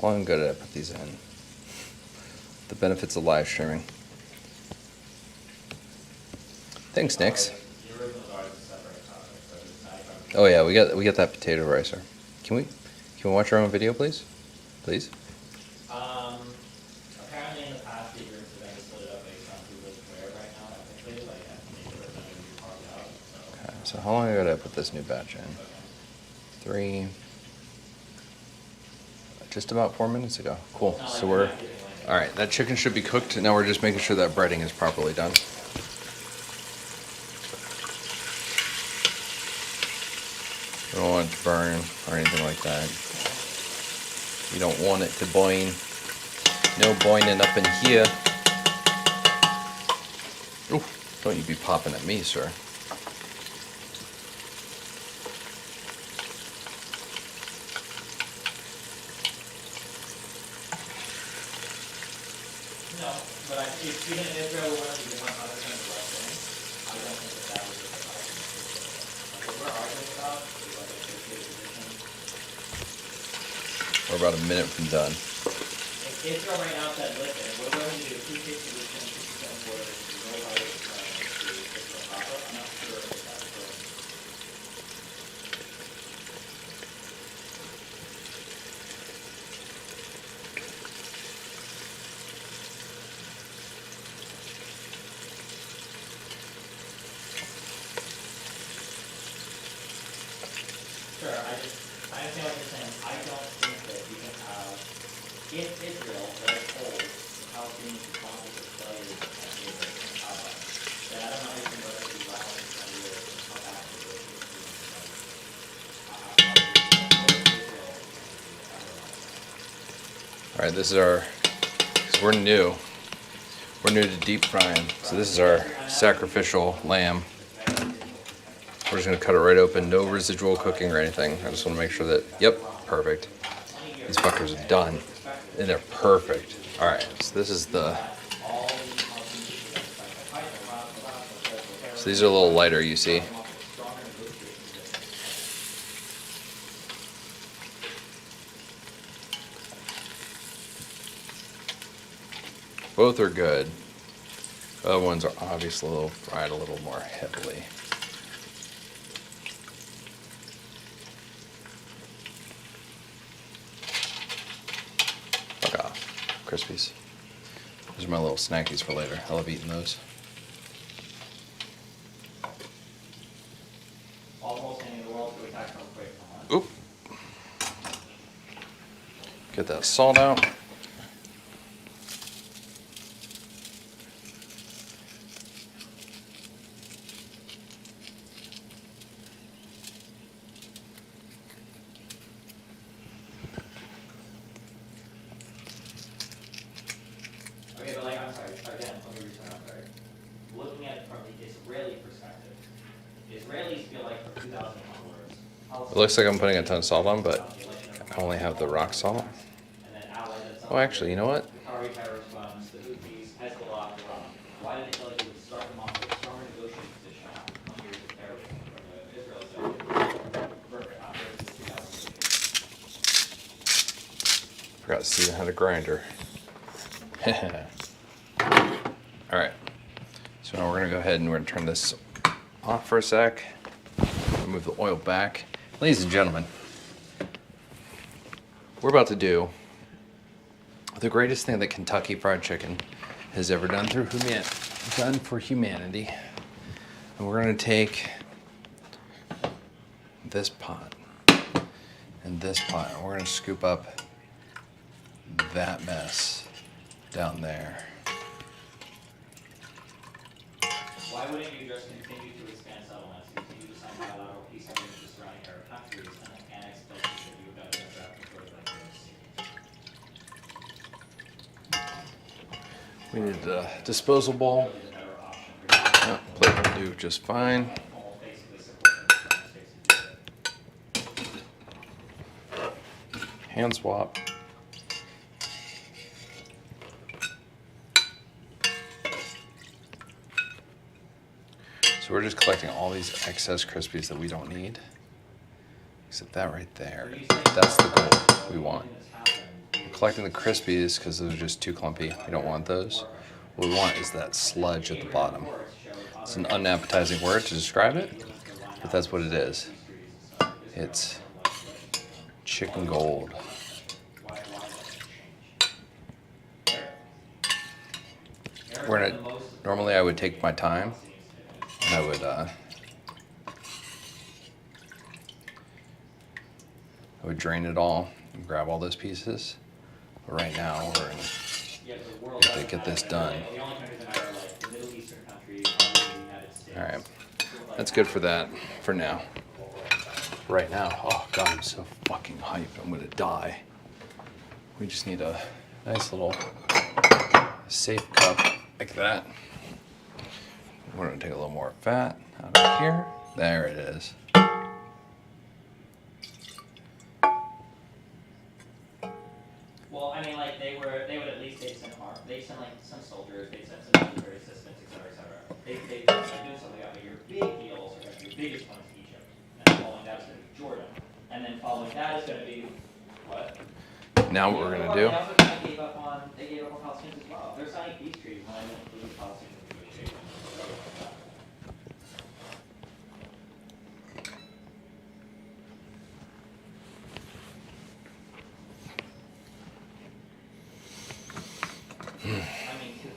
How long ago did I put these in? The benefits of live streaming. Thanks, Nix. Oh yeah, we got that potato ricer. Can we watch our own video, please? Please. Apparently in the past, the agreements have been split up based on who lives where right now. Technically, like I think the percentage will be carved out. So. Okay, so how long ago did I put this new batch in? Okay. Just about 4 minutes ago. Cool. So we're all right. That chicken should be cooked. Now we're just making sure that breading is properly done. You don't want it to burn or anything like that. You don't want it to boil. No boiling up in here. Ooh, don't you be popping at me, sir. No, but if even in Israel we want to be 100% Western, I don't think that was the problem. What we're arguing about is like a negotiated position. We're about a minute from done. If Israel right now said, listen, we're willing to do a two-state solution, 2% borders, no right of return to Israel proper, I'm not sure if that's true. Sure, I understand what you're saying. I don't think that you can have, if Israel does hold the Palestinians responsible for failures at Gaza and Kaaba, then I don't know how you can go to the last 20 years and come back and negotiate All right, this is our. Cause we're new. We're new to deep frying, so this is our sacrificial lamb. We're just gonna cut it right open, no residual cooking or anything. I just wanna make sure that, yep, perfect. These fuckers are done, and they're perfect. All right, so this is the, so these are a little lighter, you see. Both are good. The other ones are obviously fried a little more heavily. Fuck off. Crispies. Those are my little snackies for later. I love eating those. Oop. Get that salt out. Okay, but like, I'm sorry, again, let me return, I'm sorry. Looking at it from the Israeli perspective, Israelis feel like for 2,000 onwards. It looks like I'm putting a ton of salt on, but I only have the rock salt. Oh, actually, you know what? The Qatari terrorist funds, the Houthis, Hezbollah, Iran. Why did they tell you to start them off with a stronger negotiating position after 20 years of terrorism from Israel? So, perfect, after this 2016. Forgot Steven had a grinder. All right. So now we're gonna go ahead and we're gonna turn this off for a sec. Move the oil back. Ladies and gentlemen, we're about to do the greatest thing that Kentucky Fried Chicken has ever done for humanity. And we're gonna take this pot and this pot, and we're gonna scoop up that mess down there. Why wouldn't you just continue to expand settlements, continue to sign bilateral peace agreements with surrounding Arab countries, and then annex places that you've done in Iraq before like this? We need a disposal bowl. Yeah, plate will do just fine. Hand swap. we're just collecting all these excess Crispies that we don't need. Except that right there. That's the goal we want. We're collecting the Crispies because those are just too clumpy. We don't want those. What we want is that sludge at the bottom. It's an unappetizing word to describe it, but that's what it is. It's chicken gold. Normally I would take my time and I would drain it all and grab all those pieces. But right now we're going to get this done. Alright, that's good for that, for now. Right now, oh god, I'm so fucking hyped, I'm going to die. We just need a nice little safe cup like that. We're going to take a little more fat out of here. There it is. Well, I mean, like, they would at least they'd send like some soldiers, they'd send some military assistants, et cetera, et cetera. They're doing something out, but your big deals are going to be, your biggest one is Egypt, and then following that is going to be Jordan, and then following that is going to be, what? Now what we're going to do. They also kind of gave up on Palestinians as well. They're signing peace treaties when I include Palestinian negotiations.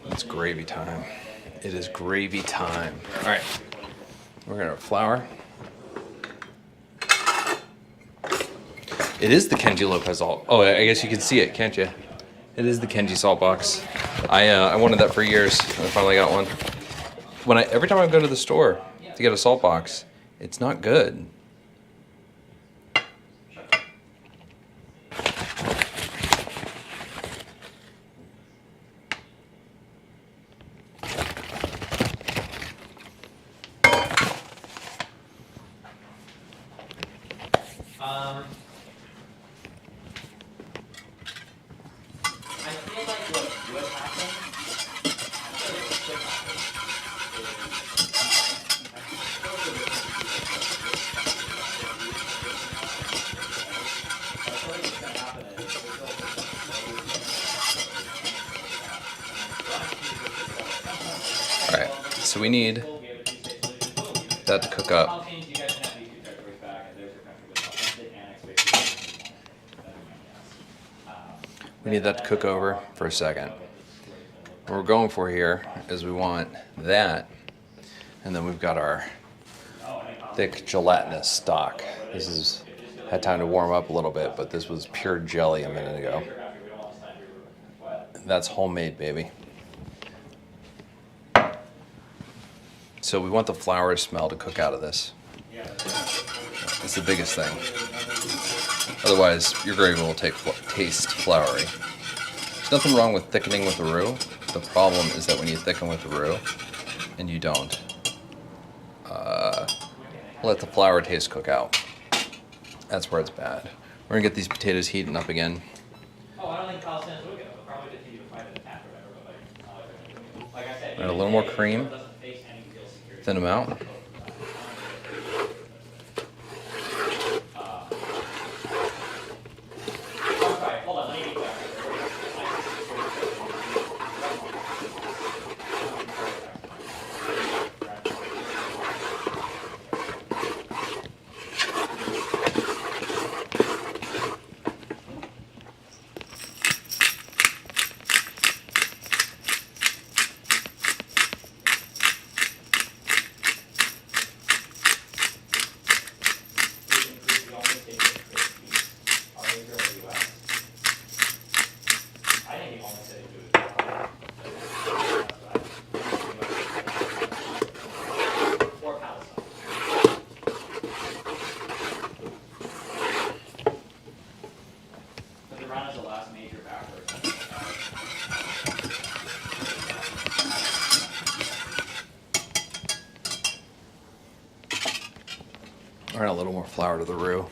It's gravy time. It is gravy time. All right, we're gonna flour. It is the Kenji Lopez salt. Oh, I guess you can see it, can't you? It is the Kenji salt box. I wanted that for years. I finally got one. Every time I go to the store to get a salt box, it's not good. I feel like what would happen, All right, so we need that to cook up. We need that to cook over for a second. What we're going for here is we want that, and then we've got our thick gelatinous stock. This has had time to warm up a little bit, but this was pure jelly a minute ago. That's homemade, baby. So we want the flour smell to cook out of this. That's the biggest thing. Otherwise, your gravy will taste floury. There's nothing wrong with thickening with the roux. The problem is that when you thicken with the roux, and you don't, let the flour taste cook out. That's where it's bad. We're gonna get these potatoes heating up again. Oh, I don't think Palestinians will get it. They'll probably continue to fight an attack or whatever, but like I said, Add a little more cream. Thin them out. Add a little more flour to the roux.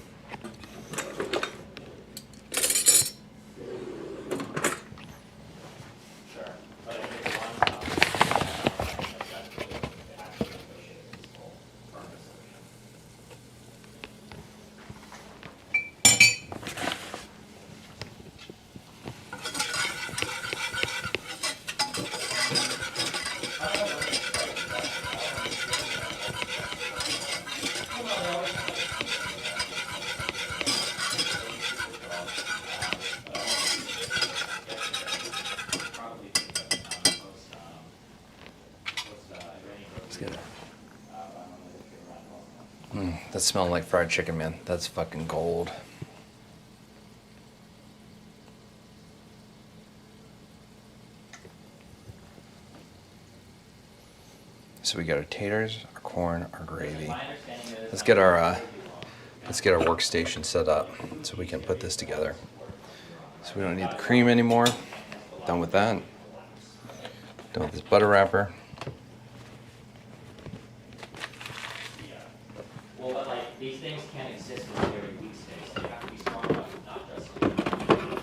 Let's get it. That's smelling like fried chicken, man. That's fucking gold. So we got our taters, our corn, our gravy. Let's get our workstation set up so we can put this together. So we don't need the cream anymore. Done with that. Done with this butter wrapper. Well, but like these things can't exist in very weak states. They have to be strong enough, not just to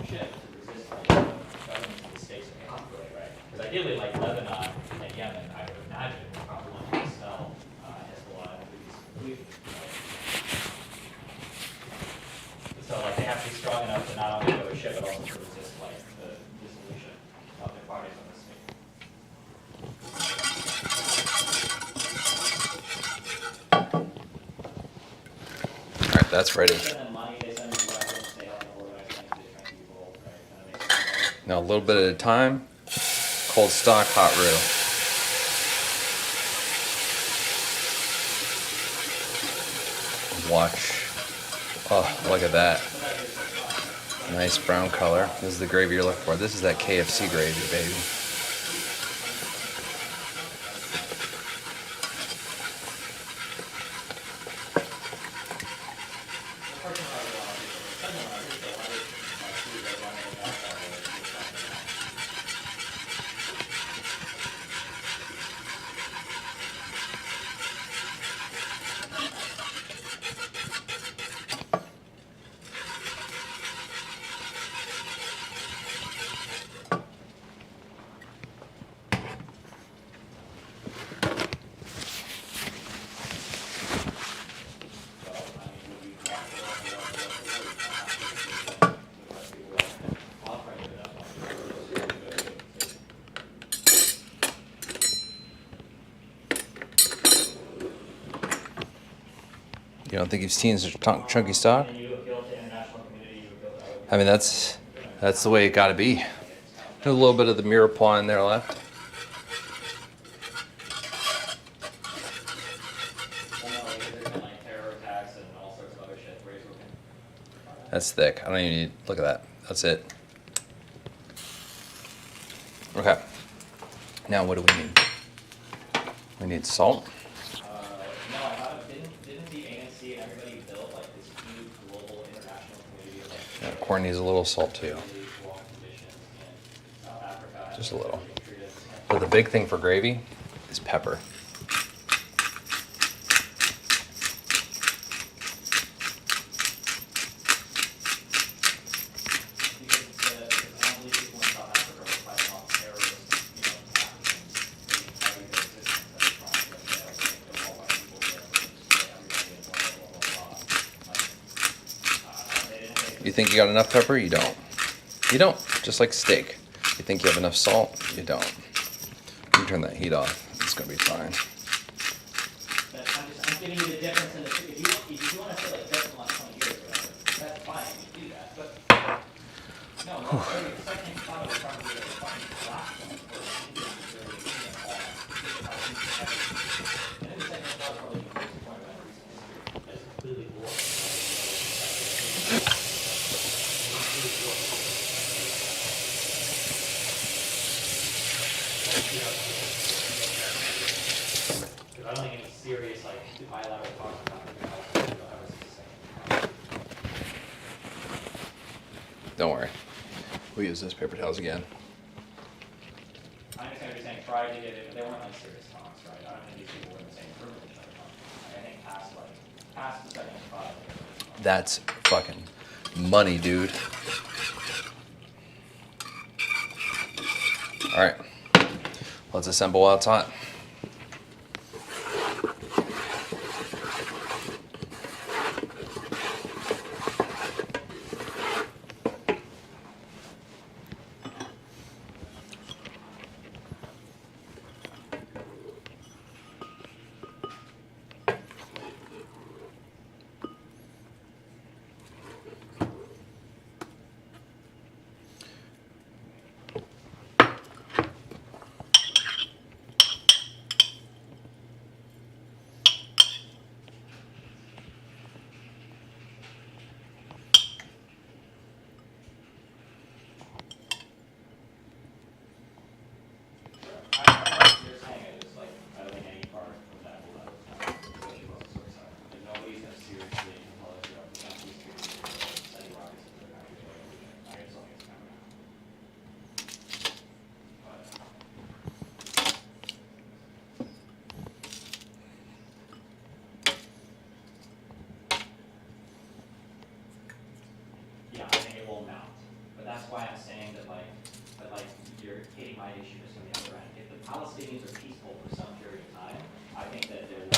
shift to resist like governments in the states that they operate, right? Because ideally, like Lebanon and Yemen, I would imagine would probably want to expel Hezbollah and these completely. So like they have to be strong enough to not only go to ship, but also to resist like the dissolution of their parties on the state. All right, that's ready. Now a little bit at a time. Cold stock, hot roux. Watch. Oh, look at that. Nice brown color. This is the gravy you're looking for. This is that KFC gravy, baby. You don't think you've seen such chunky stock? I mean, that's the way it got to be. A little bit of the mirepoix in there left. That's thick. I don't even need. Look at that. That's it. Okay. Now what do we need? We need salt. Yeah, corn needs a little salt too. Just a little. But the big thing for gravy is pepper. You think you got enough pepper? You don't. You don't. Just like steak. You think you have enough salt? You don't. You can turn that heat off. It's going to be fine. I'm giving you the difference in the two. If you want to say like just in the last 20 years or whatever, that's fine. You can do that. But no, the second thought was probably the fucking last one. And then the second thought probably the first point about recent history. That's completely war. I don't think it's serious, like, bilateral talks about it. Don't worry. We'll use those paper towels again. I understand what you're saying, try to get it, but they weren't like serious talks, right? I don't think these people were in the same room with each other talking. I think past the second spot. That's fucking money, dude. All right. Let's assemble while it's hot. Palestinians are peaceful for some period of time, I think that there will be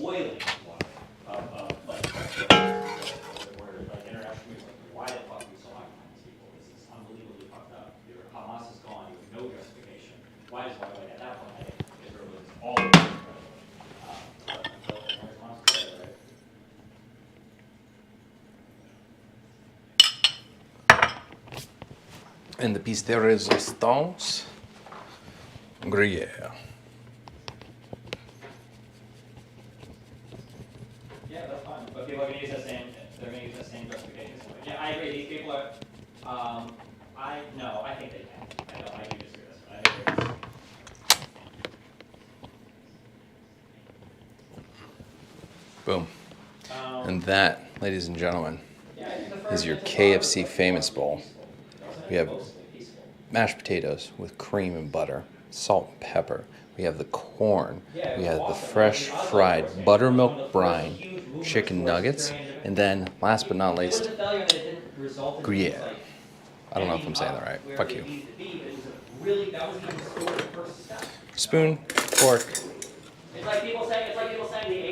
boiling water of like, like international community, like, why the fuck are we so occupying these people? This is unbelievably fucked up. Hamas is gone, you have no justification. Why at that point, I think Israel was all over the but until the response is there, right? And the piece de resistance, Gruyere. Yeah, that's fine. But people are going to use the same. They're going to use the same justifications. Yeah, I agree. These people are. No, I think they can. I do disagree with this one. I think they're Boom. And that, ladies and gentlemen, yeah, I think the is first your is KFC about famous bowl. peaceful. We have Mostly peaceful. mashed potatoes with cream and butter, salt and pepper. We have the corn. Yeah, We have the awesome. fresh I was fried like, buttermilk one of the first brine, huge movements chicken towards nuggets, vegetarian- and then last but not It was least, a failure that it didn't result in Gruyere. things like I don't know if I'm ending saying up that right. where Fuck they you. needed to be, but it was a really, that was the historic first step. Spoon, fork. It's like people saying the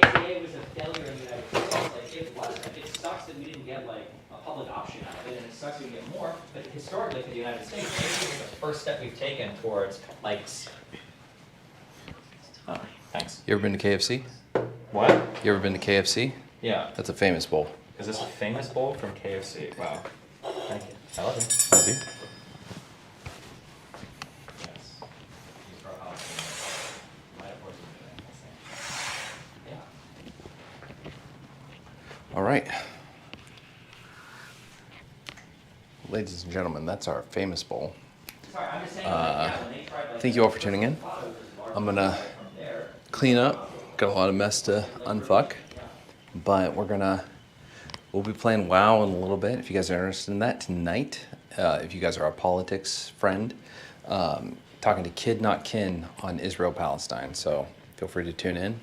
ACA was a failure in the United States. Like, it wasn't. It sucks that we didn't get like a public option out of it, and it sucks we didn't get more. But historically, for the United States, the ACA was the first step we've taken towards like. Oh, thanks. You ever been to KFC? What? You ever been to KFC? Yeah. That's a famous bowl. Is this a famous bowl from KFC? Wow. Thank you. I love you. Love you. Yes. He's pro-Palestinian. Might have worked with it. Yeah. All right. Ladies and gentlemen, that's our famous bowl. Sorry, I'm just saying. When they tried, like, Thank you all for tuning in. I'm gonna clean up. Got a lot of mess to unfuck, but we'll be playing WoW in a little bit. If you guys are interested in that tonight, if you guys are a politics friend, talking to Kid Not Kin on Israel Palestine. So feel free to tune in.